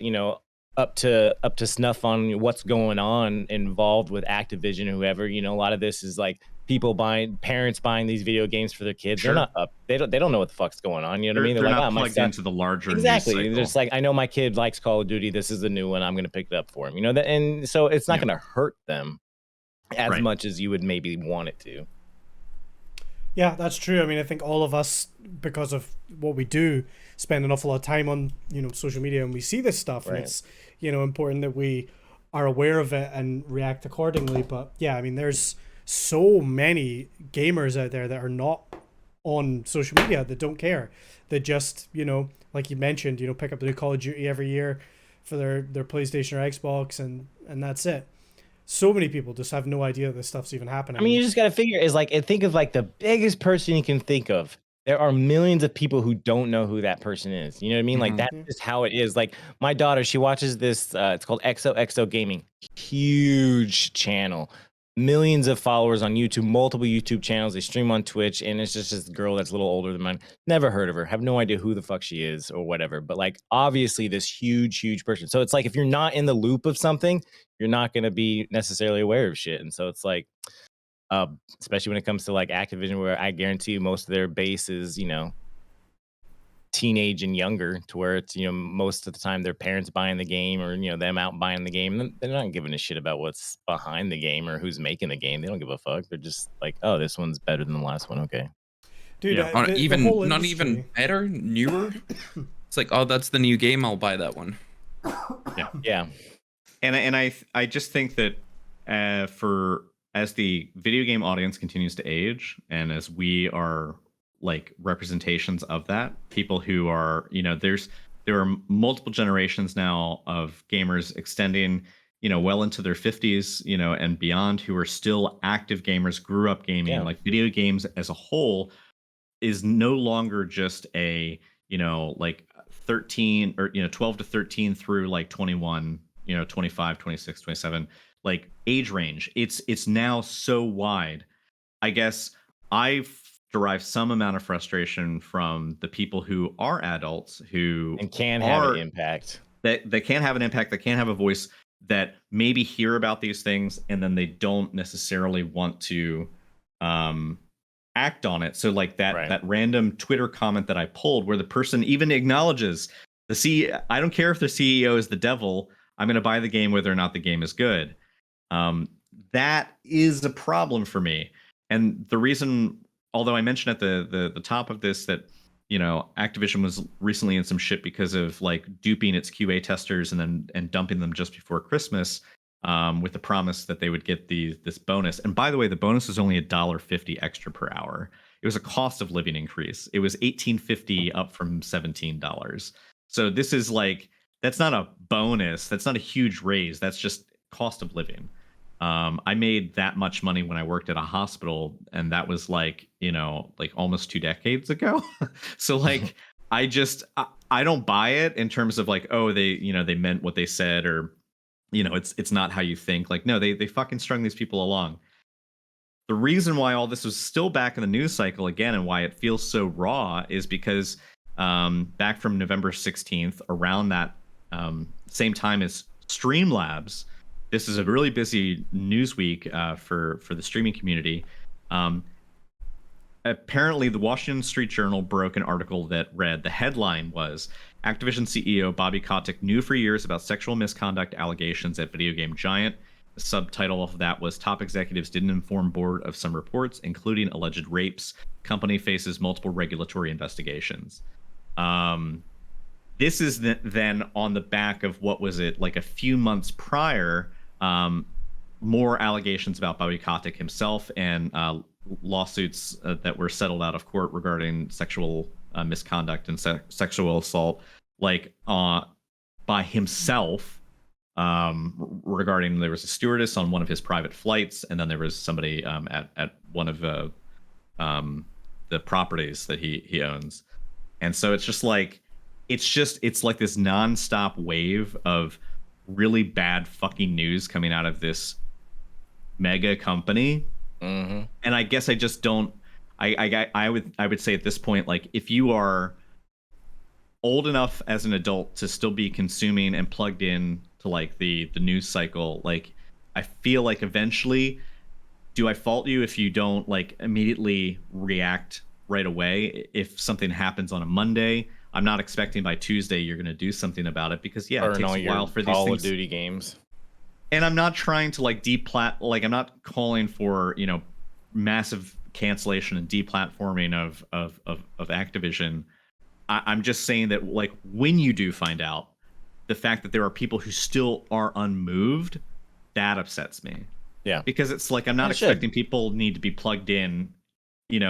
up to snuff on what's going on involved with Activision or whoever. You know, a lot of this is like parents buying these video games for their kids. Sure. They're not up. They don't know what the fuck's going on. You know what I mean? They're like, not oh, my plugged son, into the larger news exactly. cycle. They're just like, I know my kid likes Call of Duty. This is the new one. I'm going to pick it up for him. You know that, and so it's not going to hurt them as much as you would maybe want it to. Yeah, that's true. I mean, I think all of us, because of what we do, spend an awful lot of time on, social media, and we see this stuff, and it's, important that we are aware of it and react accordingly. But yeah, I mean, there's so many gamers out there that are not on social media, that don't care. That just, like you mentioned, pick up the new Call of Duty every year for their PlayStation or Xbox, and that's it. So many people just have no idea this stuff's even happening. I mean, you just got to figure think of like the biggest person you can think of. There are millions of people who don't know who that person is. You know what I mean? Like that's just how it is. Like my daughter, she watches this. It's called XOXO Gaming. Huge channel. Millions of followers on YouTube, multiple YouTube channels. They stream on Twitch, and it's just this girl that's a little older than mine. Never heard of her. Have no idea who the fuck she is or whatever. But like, obviously, this huge person. So it's like if you're not in the loop of something, you're not going to be necessarily aware of shit. And so it's like, especially when it comes to like Activision, where I guarantee you most of their base is, teenage and younger, to where it's, most of the time their parents buying the game or, them out buying the game. They're not giving a shit about what's behind the game or who's making the game. They don't give a fuck. They're just like, oh, this one's better than the last one. Okay. Dude, not the even whole not industry- even better, newer. It's like, oh, that's the new game. I'll buy that one. Yeah. And I just think that as the video game audience continues to age, and as we are like representations of that, people who are, there are multiple generations now of gamers extending, well into their 50s, and beyond, who are still active gamers, grew up gaming. Yeah. Like video games as a whole is no longer just a, like 13 or 12 to 13 through like 21, 25, 26, 27, like age range. It's now so wide. I guess I derive some amount of frustration from the people who are adults who And have an impact. that can have an impact, that can have a voice, that maybe hear about these things and then they don't necessarily want to act on it. So like that random Twitter comment that I pulled, where the person even acknowledges I don't care if the CEO is the devil, I'm going to buy the game whether or not the game is good. That is a problem for me. And the reason, although I mentioned at the top of this that, Activision was recently in some shit because of like duping its QA testers and dumping them just before Christmas, with the promise that they would get this bonus. And by the way, the bonus was only $1.50 extra per hour. It was a cost of living increase. It was $18.50 up from $17. So this is like, that's not a bonus. That's not a huge raise. That's just cost of living. I made that much money when I worked at a hospital, and that was like, like almost 2 decades ago. So like, I don't buy it in terms of like, oh, they meant what they said, or, it's not how you think. Like, no, they fucking strung these people along. The reason why all this was still back in the news cycle again, and why it feels so raw, is because back from November 16th, around that same time as Streamlabs, this is a really busy news week for the streaming community. Apparently, the Washington Street Journal broke an article that read, the headline was, Activision CEO Bobby Kotick knew for years about sexual misconduct allegations at video game giant. The subtitle of that was, top executives didn't inform board of some reports, including alleged rapes. Company faces multiple regulatory investigations. This is then on the back of, what was it, like a few months prior, more allegations about Bobby Kotick himself, and lawsuits that were settled out of court regarding sexual misconduct and sexual assault, like by himself, regarding, there was a stewardess on one of his private flights, and then there was somebody at one of the properties that he owns. And so it's just like, it's like this nonstop wave of really bad fucking news coming out of this mega company. And I guess I just don't, I would say at this point, like, if you are old enough as an adult to still be consuming and plugged in to like the news cycle. Like, I feel like eventually, do I fault you if you don't like immediately react right away? If something happens on a Monday, I'm not expecting by Tuesday you're going to do something about it, because it Burn takes all a while your for these Call things. of Duty games. And I'm not trying to like I'm not calling for, massive cancellation and deplatforming of Activision. I'm just saying that, like, when you do find out, the fact that there are people who still are unmoved, that upsets me. Yeah. Because it's like, I'm not It should. expecting people need to be plugged in,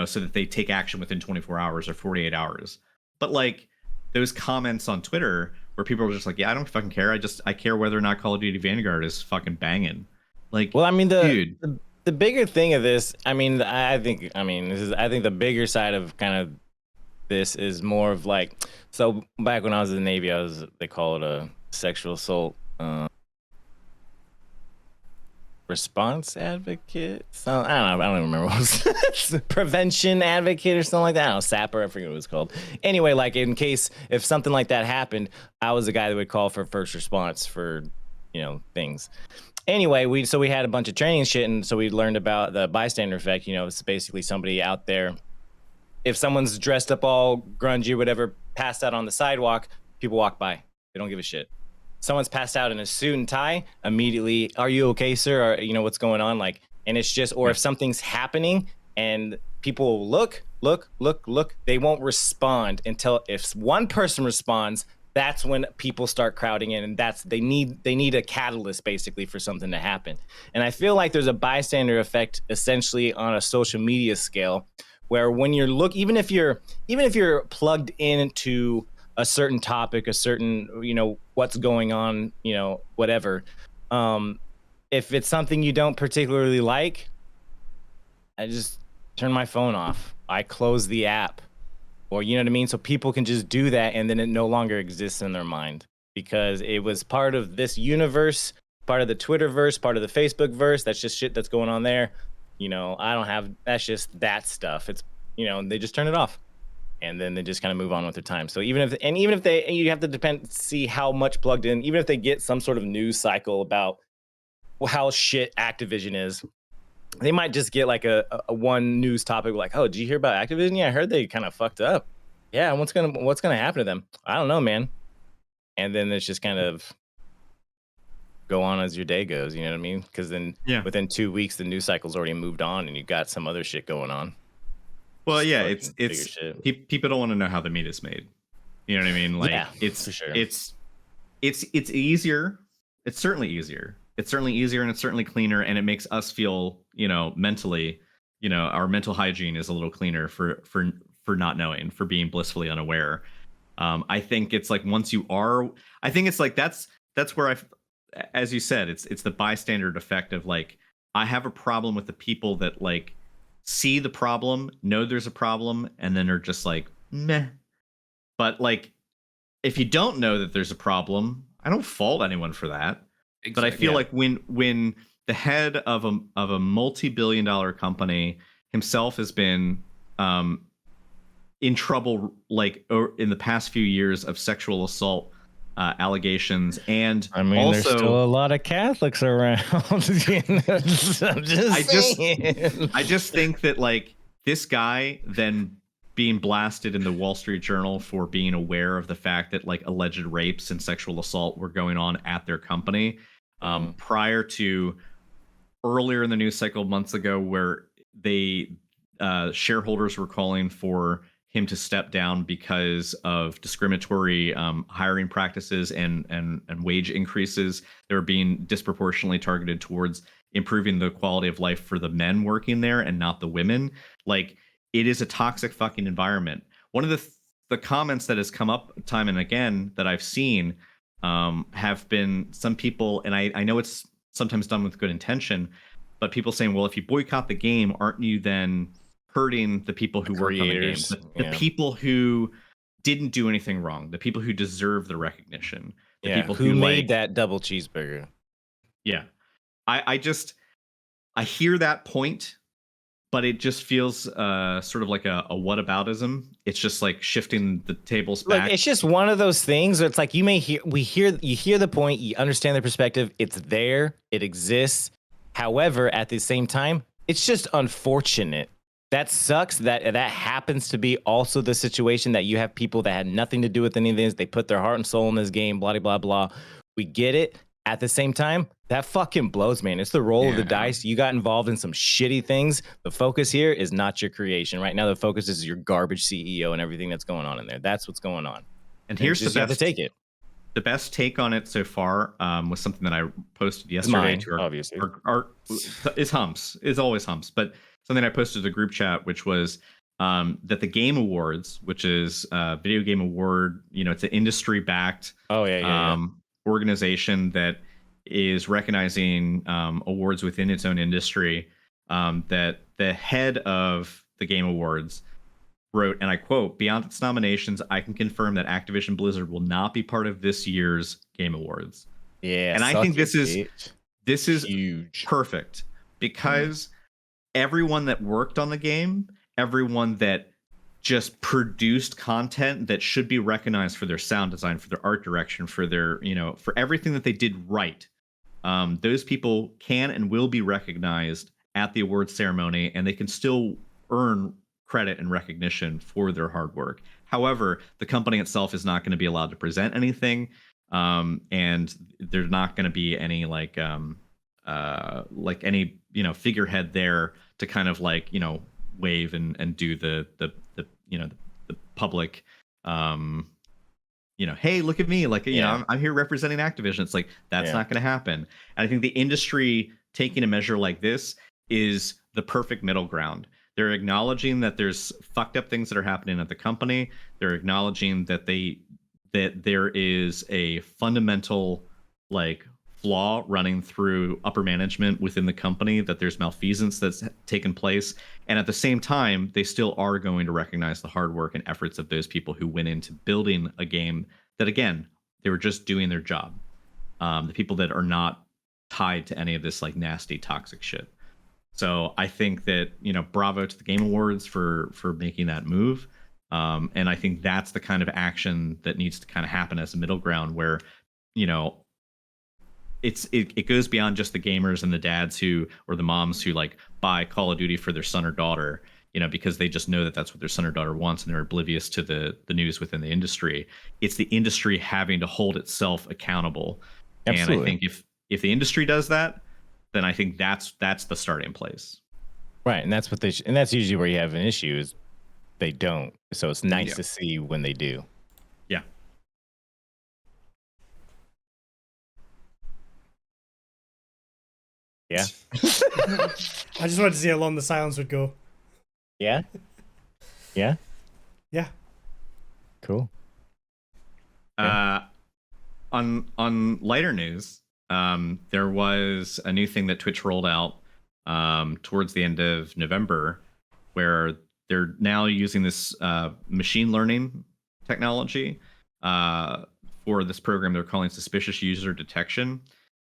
so that they take action within 24 hours or 48 hours. But like those comments on Twitter where people are just like, yeah, I don't fucking care. I care whether or not Call of Duty Vanguard is fucking banging. Like, Well, I mean, dude. the bigger thing of this, I think the bigger side of kind of this is more of like, so back when I was in the Navy, they call it a sexual assault response advocate. So I don't even remember what it was. Prevention advocate or something like that. I don't know, SAPper, I forget what it was called. Anyway, like, in case if something like that happened, I was the guy that would call for first response for, things. Anyway, we had a bunch of training shit, and so we learned about the bystander effect. It's basically somebody out there. If someone's dressed up all grungy or whatever, passed out on the sidewalk, people walk by. They don't give a shit. Someone's passed out in a suit and tie, immediately, are you okay, sir? Or, what's going on? Like, and it's just, or if something's happening and people look, they won't respond until if one person responds, that's when people start crowding in, and they need a catalyst basically for something to happen. And I feel like there's a bystander effect essentially on a social media scale, where when you're even if you're plugged into a certain topic, a certain, what's going on, whatever, if it's something you don't particularly like, I just turn my phone off. I close the app. Or, you know what I mean? So people can just do that, and then it no longer exists in their mind because it was part of this universe, part of the Twitterverse, part of the Facebookverse. That's just shit that's going on there. That's just that stuff. It's, they just turn it off, and then they just kind of move on with their time. So even if you have to see how much plugged in, even if they get some sort of news cycle about how shit Activision is, they might just get like a one news topic like, oh, did you hear about Activision? Yeah, I heard they kind of fucked up. Yeah, what's gonna happen to them? I don't know, man. And then it's just kind of go on as your day goes. You know what I mean? Because then within 2 weeks, the news cycle's already moved on, and you got some other shit going on. Well, yeah, it's people don't want to know how the meat is made. You know what I mean? Like, it's for sure. It's easier. It's certainly easier. It's certainly easier, and it's certainly cleaner, and it makes us feel, mentally, our mental hygiene is a little cleaner for not knowing, for being blissfully unaware. I think it's like once you are, I think it's like that's where as you said, it's the bystander effect of like, I have a problem with the people that like see the problem, know there's a problem, and then are just like, meh. But like, if you don't know that there's a problem, I don't fault anyone for that. Exactly. But I feel like when the head of a multi-billion-dollar company himself has been in trouble, like in the past few years, of sexual assault allegations, and I mean, also, there's still a lot of Catholics around. I'm just saying. I just think that like this guy then being blasted in the Wall Street Journal for being aware of the fact that like alleged rapes and sexual assault were going on at their company. Prior to earlier in the news cycle months ago, where they shareholders were calling for him to step down because of discriminatory hiring practices and wage increases that were being disproportionately targeted towards improving the quality of life for the men working there and not the women. Like, it is a toxic fucking environment. One of the comments that has come up time and again that I've seen have been some people, and I know it's sometimes done with good intention, but people saying, well, if you boycott the game, aren't you then hurting the people who work on the game? The people who didn't do anything wrong, the people who deserve the recognition, the people who made that double cheeseburger. Yeah. I hear that point, but it just feels sort of like a whataboutism. It's just like shifting the tables back. Look, it's just one of those things where it's like you hear the point, you understand the perspective, it's there, it exists. However, at the same time, it's just unfortunate. That sucks that happens to be also the situation that you have people that had nothing to do with any of this. They put their heart and soul in this game, blah, blah, blah. We get it. At the same time, that fucking blows, man. It's the roll of the dice. You got involved in some shitty things. The focus here is not your creation. Right now, the focus is your garbage CEO and everything that's going on in there. That's what's going on. And here's the best. You have to take it. The best take on it so far was something that I posted yesterday to obviously. Is humps. Is always humps. But something I posted to the group chat, which was that the Game Awards, which is Video Game Award, it's an industry-backed organization that is recognizing awards within its own industry, that the head of the Game Awards wrote, and I quote, "Beyond its nominations, I can confirm that Activision Blizzard will not be part of this year's Game Awards." Yeah, and I think this is huge, perfect, because everyone that worked on the game, everyone that just produced content that should be recognized for their sound design, for their art direction, for their, for everything that they did right. Those people can and will be recognized at the awards ceremony, and they can still earn credit and recognition for their hard work. However, the company itself is not going to be allowed to present anything, and there's not going to be any like any figurehead there to kind of wave and do the public hey, look at me, I'm here representing Activision. It's like that's not going to happen. And I think the industry taking a measure like this is the perfect middle ground. They're acknowledging that there's fucked up things that are happening at the company. They're acknowledging that there is a fundamental flaw running through upper management within the company, that there's malfeasance that's taken place. And at the same time, they still are going to recognize the hard work and efforts of those people who went into building a game that, again, they were just doing their job. The people that are not tied to any of this nasty, toxic shit. So I think that, bravo to the Game Awards for making that move. And I think that's the kind of action that needs to kind of happen as a middle ground where, it goes beyond just the gamers and the dads or the moms who buy Call of Duty for their son or daughter, because they just know that that's what their son or daughter wants, and they're oblivious to the news within the industry. It's the industry having to hold itself accountable. Absolutely. And I think if the industry does that, then I think that's the starting place. Right, and that's what and that's usually where you have an issue is they don't. So it's nice to see when they do. Yeah. Yeah. I just wanted to see how long the silence would go. Yeah. Yeah. Yeah. Cool. On lighter news, there was a new thing that Twitch rolled out towards the end of November, where they're now using this machine learning technology for this program they're calling suspicious user detection.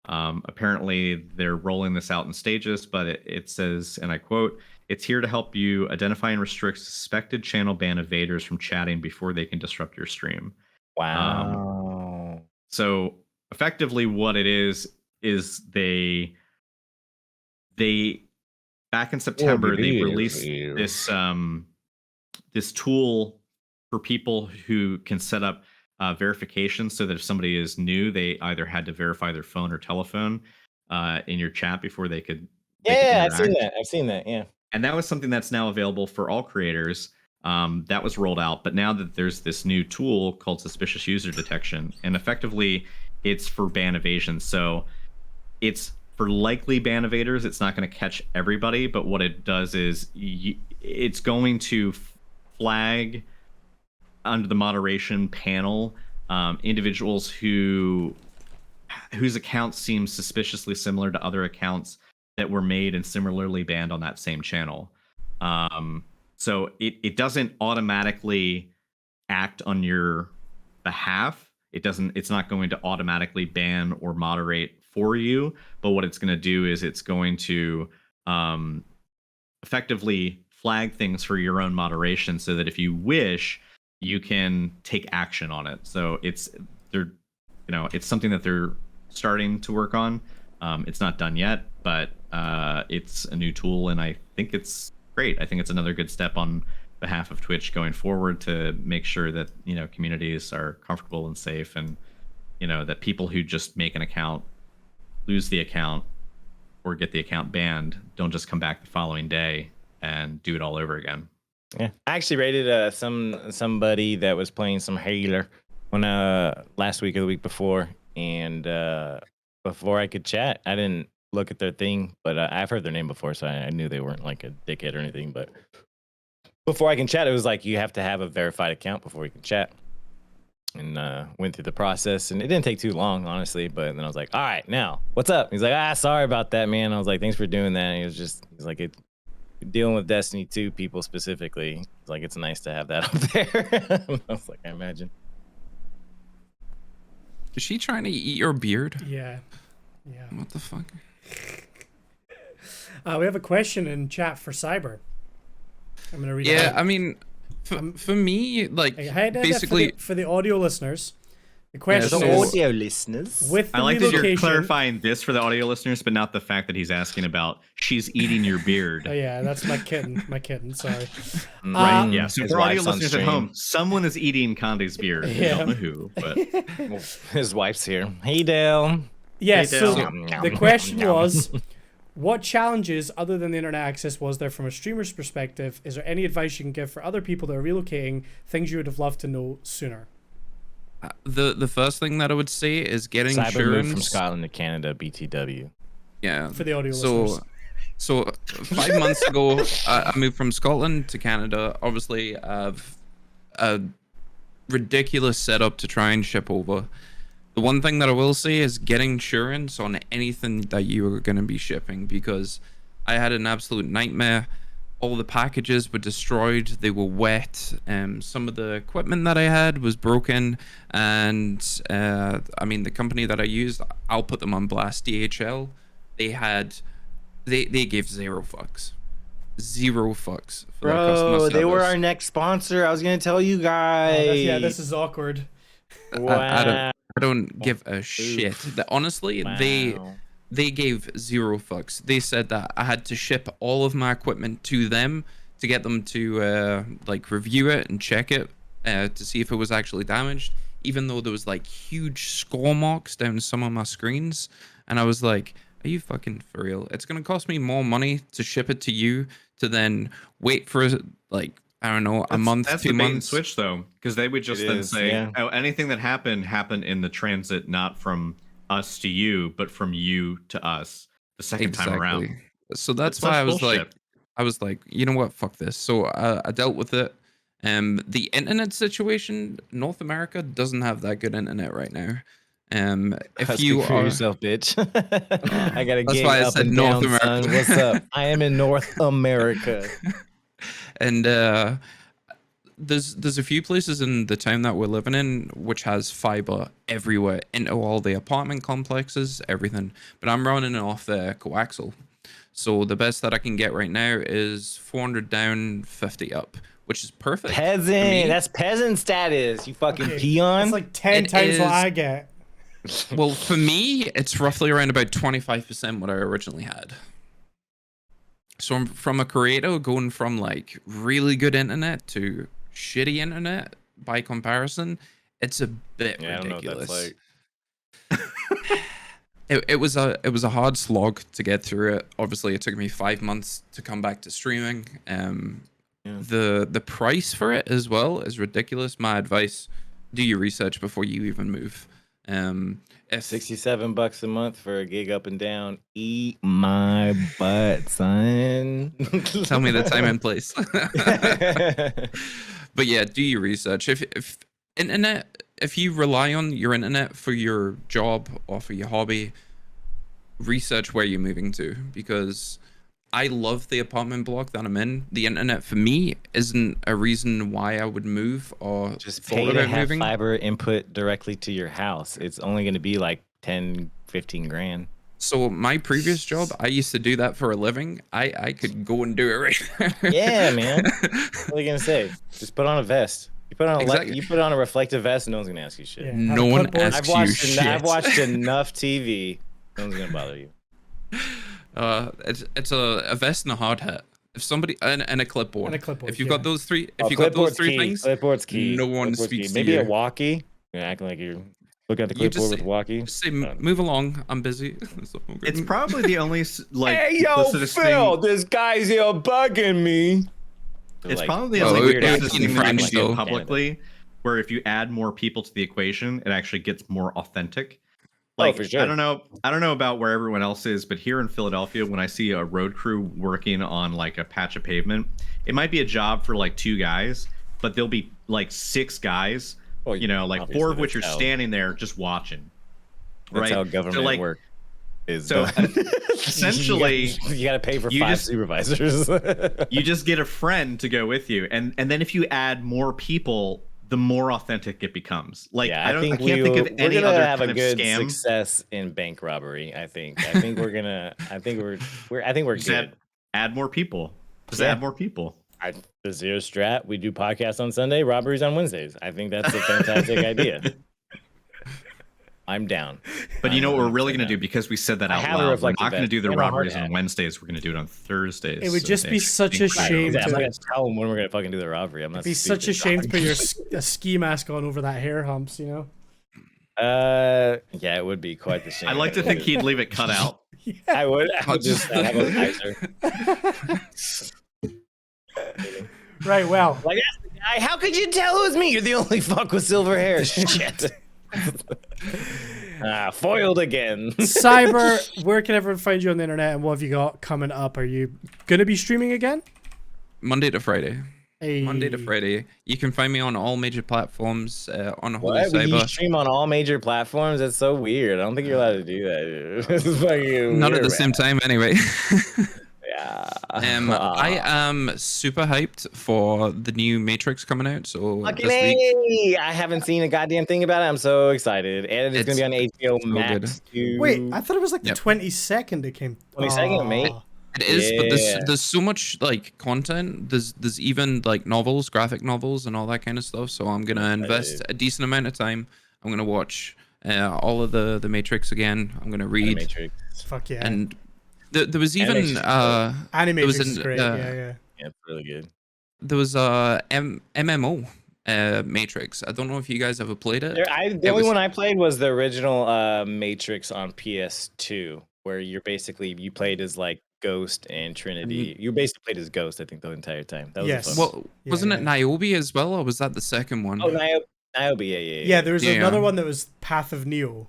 Apparently, they're rolling this out in stages, but it says, and I quote, "It's here to help you identify and restrict suspected channel ban evaders from chatting before they can disrupt your stream." Wow. So effectively what it is they back in September, they released this tool for people who can set up verification, so that if somebody is new, they either had to verify their phone or telephone in your chat before they could. I've seen that. Yeah. And that was something that's now available for all creators. That was rolled out, but now that there's this new tool called suspicious user detection, and effectively it's for ban evasion. So it's for likely ban evaders. It's not going to catch everybody, but what it does is it's going to flag under the moderation panel individuals whose accounts seem suspiciously similar to other accounts that were made and similarly banned on that same channel. So it doesn't automatically act on your behalf. It's not going to automatically ban or moderate for you, but what it's going to do is it's going to effectively flag things for your own moderation, so that if you wish, you can take action on it. So it's something that they're starting to work on. It's not done yet, but it's a new tool, and I think it's great. I think it's another good step on behalf of Twitch going forward to make sure that communities are comfortable and safe, and that people who just make an account, lose the account, or get the account banned don't just come back the following day and do it all over again. Yeah, I actually rated somebody that was playing some Halo on last week or the week before, and before I could chat, I didn't look at their thing, but I've heard their name before, so I knew they weren't like a dickhead or anything. But before I can chat, it was like you have to have a verified account before you can chat, and went through the process, and it didn't take too long, honestly. But then I was like, all right, now what's up? He's like, sorry about that, man. I was like, thanks for doing that. And he's like, dealing with Destiny 2 people specifically, it's like, it's nice to have that up there. I was like, I imagine. Is she trying to eat your beard? Yeah. What the fuck? We have a question in chat for Cyber. I'm gonna read it Yeah, out. I mean, for me, like, basically for the audio listeners, the question so- is, audio listeners. with the I like that you're relocation. clarifying this for the audio listeners, but not the fact that he's asking about she's eating your beard. Oh yeah, that's my kitten. Sorry. Right. Yeah. So His for audio wife's on listeners at stream. home, someone is eating Conde's beard. Yeah. I don't know who, but His wife's here. Hey, Dale. Yes. Hey, So Dale. the question was, what challenges other than the internet access was there from a streamer's perspective? Is there any advice you can give for other people that are relocating? Things you would have loved to know sooner. the first thing that I would say is getting Cyber moved insurance. from Scotland to Canada, BTW. Yeah. For the audio listeners. So 5 months ago, I moved from Scotland to Canada. Obviously, I've a ridiculous setup to try and ship over. The one thing that I will say is get insurance on anything that you are going to be shipping, because I had an absolute nightmare. All the packages were destroyed. They were wet. Some of the equipment that I had was broken. And I mean, the company that I used, I'll put them on blast, DHL. They gave zero fucks for their customer service. They were our next sponsor. I was gonna tell you guys. Yeah, this is awkward. Wow. I don't give a shit. Honestly, they gave zero fucks. They said that I had to ship all of my equipment to them to get them to like review it and check it to see if it was actually damaged, even though there was like huge score marks down some of my screens. And I was like, are you fucking for real? It's gonna cost me more money to ship it to you to then wait for like, I don't know, a month, that's 2 the bait and months. switch, though, because they would just It then is, say, yeah. "Oh, anything that happened in the transit, not from us to you, but from you to us the second time around." So that's Such why bullshit. I was like, you know what, fuck this. So I dealt with it. The internet situation, North America doesn't have that good internet right now. If you for are, yourself, bitch. I gotta That's get why I up said and North down, America. son. What's up? I am in North America. and there's a few places in the town that we're living in which has fiber everywhere into all the apartment complexes, everything. But I'm running off coaxial, so the best that I can get right now is 400 down, 50 up, which is perfect. for me. Peasant. That's peasant status. You fucking Okay, peon. That's like 10 It times what is- I get. Well, for me, it's roughly around about 25% what I originally had. So from a creator going from like really good internet to shitty internet by comparison, it's a bit Yeah, I don't know what ridiculous. that's like. It was a hard slog to get through it. Obviously, it took me 5 months to come back to streaming. The price for it as well is ridiculous. My advice: do your research before you even move. If $67 a month for a gig up and down. Eat my butt, son. tell me the time and place. But yeah, do your research. If you rely on your internet for your job or for your hobby, research where you're moving to, because I love the apartment block that I'm in. The internet for me isn't a reason why I would move or Just thought pay to about have moving. fiber input directly to your house. It's only going to be like 10, 15 grand. So my previous job, I used to do that for a living. I could go and do it right now. Yeah, man. What are you gonna say? Just put on a vest. You put on Exactly. you put on a reflective vest, and no one's gonna ask you shit. Yeah. Have No a one clipboard. asks you shit. I've watched enough TV. No one's gonna bother you. It's a vest and a hard hat. If somebody and a clipboard. And a clipboard, If you got those three, Oh, if you got those clipboard's three key. things, Clipboard's key. no one Clipboard's speaks key. to Maybe you. a walkie. You're acting like you're looking at the You just clipboard with say- walkie. just say move along. I'm busy. So I'm good. It's probably the only like Hey yo, duplicitous Phil! thing. This guy's here bugging me. It's Like, probably the well, only it- duplicitous it's thing in that you French, can do though. publicly, where if you add more people to the equation, it actually gets more authentic. Oh, Like, for sure. I don't know about where everyone else is, but here in Philadelphia, when I see a road crew working on like a patch of pavement, it might be a job for like 2 guys, but there'll be like 6 guys, Well, you know, like obviously 4 of which are that's how- standing there just watching. That's how right? government So, like, work is. so, done. essentially, you gotta pay for you 5 just- supervisors. you just get a friend to go with you, and then if you add more people, the more authentic it becomes. Like, Yeah, I can't think of we're any gonna other have kind a of good scam. success in bank robbery. I think we're gonna. I think we're Just good. add more people. Just Yeah. add more people. The Zero Strat. We do podcasts on Sunday, robberies on Wednesdays. I think that's a fantastic idea. I'm down. But you know what we're really 100% going to do, down. because we said that I out have a loud. We're reflective not going to vest do the and a hard robberies hat. on Wednesdays. We're going to do it on Thursdays. It would so just they be actually such a think Right, shame exactly. I'm not to- gonna tell them when we're gonna fucking do the robbery. I'm not. It'd be such a stupid. shame to put a ski mask on over that hair humps, you know? Yeah, it would be quite the shame. I like to think he'd leave it cut out. I would. I would Just- just have a visor. Right, well. Like, that's the guy. How could you tell it was me? You're the only fuck with silver hair. Shit. Foiled again. Cyber, where can everyone find you on the internet, and what have you got coming up? Are you going to be streaming again? Monday to Friday. Hey. Monday to Friday. You can find me on all major platforms on Holy What? You Cyber. stream on all major platforms? That's so weird. I don't think you're allowed to do that. This is fucking Not at weird, the same time, anyway. Yeah. I am super hyped for the new Matrix coming out. So Fucking this week, A! I haven't seen a goddamn thing about it. I'm so excited. And it's going to be on HBO so Max too. Wait, I thought it was like the Yep. 22nd it came. 22nd, mate. Aw. it is, but Yeah. there's so much like content. There's even like novels, graphic novels, and all that kind of stuff. So I'm gonna invest a decent amount of time. I'm gonna watch all of the Matrix again. I'm gonna read, Matrix. Fuck yeah. and there was even Animation's Animatrix there was is an, great. uh, Yeah. Yeah, it's really good. there was MMO Matrix. I don't know if you guys ever played it. The It only was- one I played was the original Matrix on PS2, where you played as like Ghost and Trinity. You basically played as Ghost, I think, the entire time. That was Yes. fun. Well, Yeah, wasn't yeah. it Niobe as well, or was that the second one? Oh, Niobe, yeah. Yeah, there was Yeah. another one that was Path of Neo.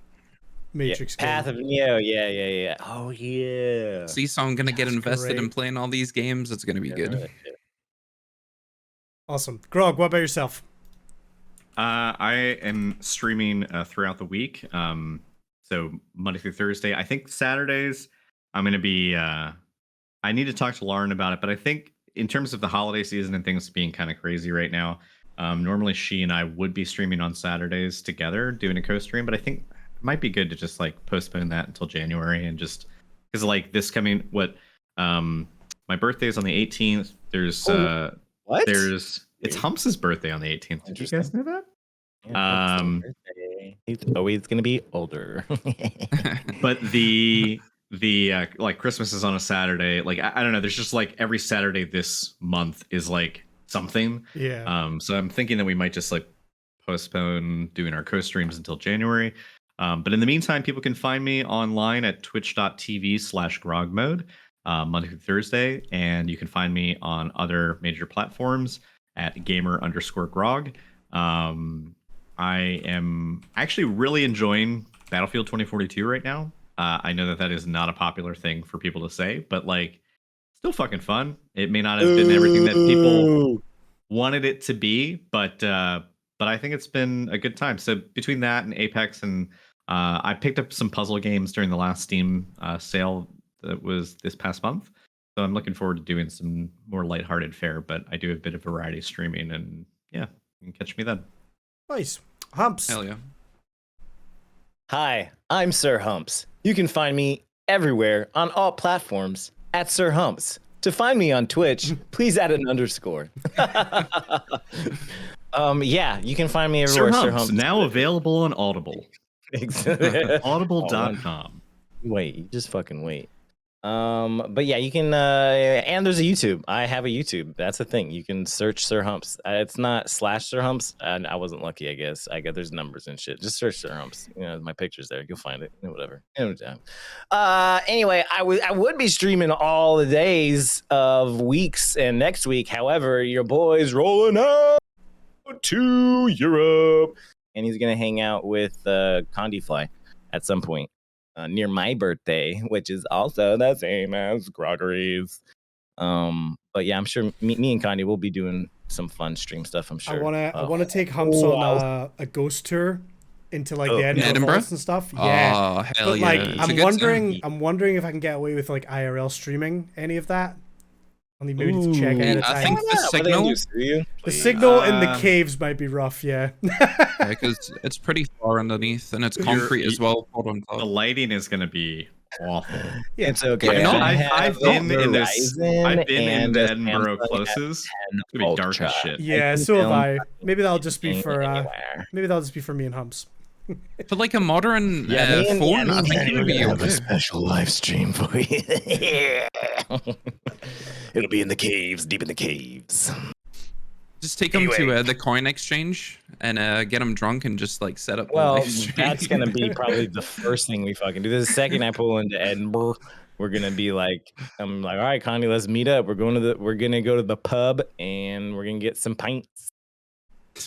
Yeah, Matrix Path game. of Neo, yeah. Oh yeah. See, so I'm gonna get That's invested in great. playing all these games. It's gonna be good. Awesome. Grog, what about yourself? I am streaming throughout the week. So Monday through Thursday. I think Saturdays I'm going to be. I need to talk to Lauren about it, but I think in terms of the holiday season and things being kind of crazy right now, normally she and I would be streaming on Saturdays together, doing a co-stream. But I think it might be good to just like postpone that until January, and just because like this coming my birthday is on the 18th. There's What? it's Humps's birthday on the 18th. Did you guys know that? Yeah, Hump's birthday. He's always gonna be older. But the like Christmas is on a Saturday. Like I don't know. There's just like every Saturday this month is like something. Yeah. So I'm thinking that we might just like postpone doing our co-streams until January. But in the meantime, people can find me online at twitch.tv/grogmode Monday through Thursday, and you can find me on other major platforms at gamer_grog. I am actually really enjoying Battlefield 2042 right now. I know that is not a popular thing for people to say, but like, still fucking fun. It may not have been everything that people wanted it to be, but I think it's been a good time. So between that and Apex, and I picked up some puzzle games during the last Steam sale that was this past month. So I'm looking forward to doing some more lighthearted fare, but I do a bit of variety streaming, and yeah, you can catch me then. Nice. Humps. Hell yeah. Hi, I'm Sir Humps. You can find me everywhere on all platforms at Sir Humps. To find me on Twitch, please add an underscore. Yeah, you can find me everywhere. Sir Humps, now available on Audible. Audible.com. Audible.com. Wait, you just fucking wait. But yeah, you can and there's a YouTube. I have a YouTube. That's the thing. You can search Sir Humps. It's not / Sir Humps. And I wasn't lucky, I guess. There's numbers and shit. Just search Sir Humps. You know, my picture's there. You'll find it. Whatever. Anyway, I would be streaming all the days of weeks and next week. However, your boy's rolling out to Europe, and he's gonna hang out with Condifly at some point. Near my birthday, which is also the same as Gregory's. But yeah, I'm sure me and Kanye will be doing some fun stream stuff. I'm sure. I wanna take Humps on a ghost tour into like the Edinburgh Falls and stuff. Yeah. Oh, hell but yeah. like, It's I'm wondering if I can get away with like IRL streaming any of that. On the mood to check ahead of time. I think the signal in the caves might be rough. Yeah. Because it's pretty far underneath and it's concrete as well. The lighting is going to be awful. Yeah, it's okay. I've been in the Edinburgh closes. It's gonna be dark as shit. Yeah, so have I. Maybe that'll just be for me and Humps. But like a modern phone, I think it would be a special live stream for you. It'll be in the caves, deep in the caves. Just take them to the coin exchange and get them drunk and just like set up. Well, that's gonna be probably the first thing we fucking do. The second I pull into Edinburgh, we're gonna be like, I'm like, all right, Connie, let's meet up. We're gonna go to the pub and we're gonna get some pints.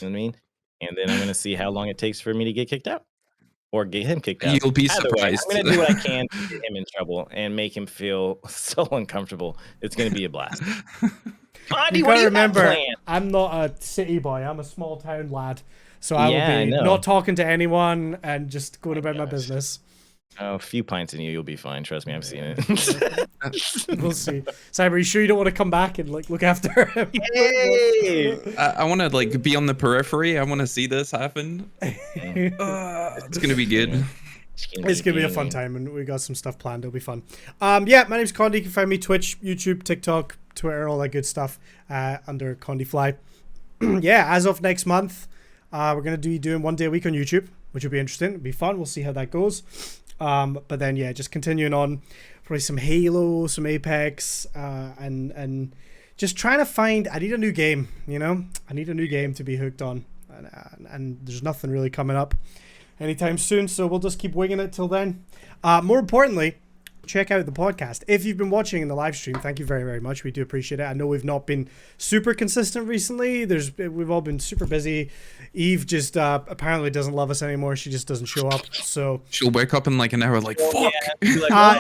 You know what I mean? And then I'm gonna see how long it takes for me to get kicked out. Or get him kicked out. You'll be surprised. I'm gonna do what I can to get him in trouble and make him feel so uncomfortable. It's gonna be a blast. You gotta remember, I'm not a city boy. I'm a small town lad, so I will be not talking to anyone and just going about my business. Oh, a few pints in you'll be fine. Trust me, I've seen it. We'll see. Cyber, you sure you don't want to come back and like look after him? Yay! I want to like be on the periphery. I want to see this happen. It's gonna be good. It's gonna be a fun time, and we got some stuff planned. It'll be fun. Yeah, my name's Condi. You can find me Twitch, YouTube, TikTok, Twitter, all that good stuff under CondiFly. Yeah, as of next month, we're gonna be doing 1 day a week on YouTube, which will be interesting. It'll be fun. We'll see how that goes. But then yeah, just continuing on, probably some Halo, some Apex, and just trying to find. I need a new game. You know, I need a new game to be hooked on, and there's nothing really coming up anytime soon, so we'll just keep winging it till then. More importantly, check out the podcast. If you've been watching in the live stream, thank you very, very much. We do appreciate it. I know we've not been super consistent recently. We've all been super busy. Eve just apparently doesn't love us anymore. She just doesn't show up. So she'll wake up in like an hour like, fuck. Yeah,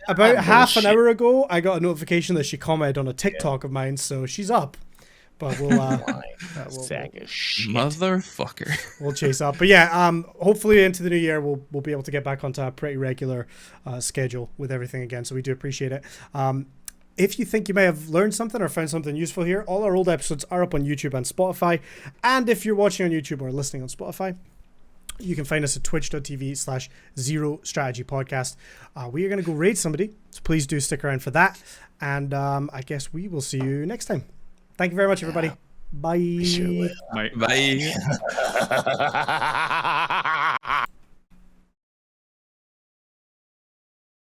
about half an hour ago, I got a notification that she commented on a TikTok of mine, so she's up. But we'll motherfucker. We'll chase up. But yeah, hopefully into the new year we'll be able to get back onto a pretty regular schedule with everything again. So we do appreciate it. If you think you may have learned something or found something useful here, all our old episodes are up on YouTube and Spotify. And if you're watching on YouTube or listening on Spotify, you can find us at twitch.tv/ZeroStrategyPodcast. We are going to go raid somebody, so please do stick around for that. And I guess we will see you next time. Thank you very much, everybody. Bye. Bye.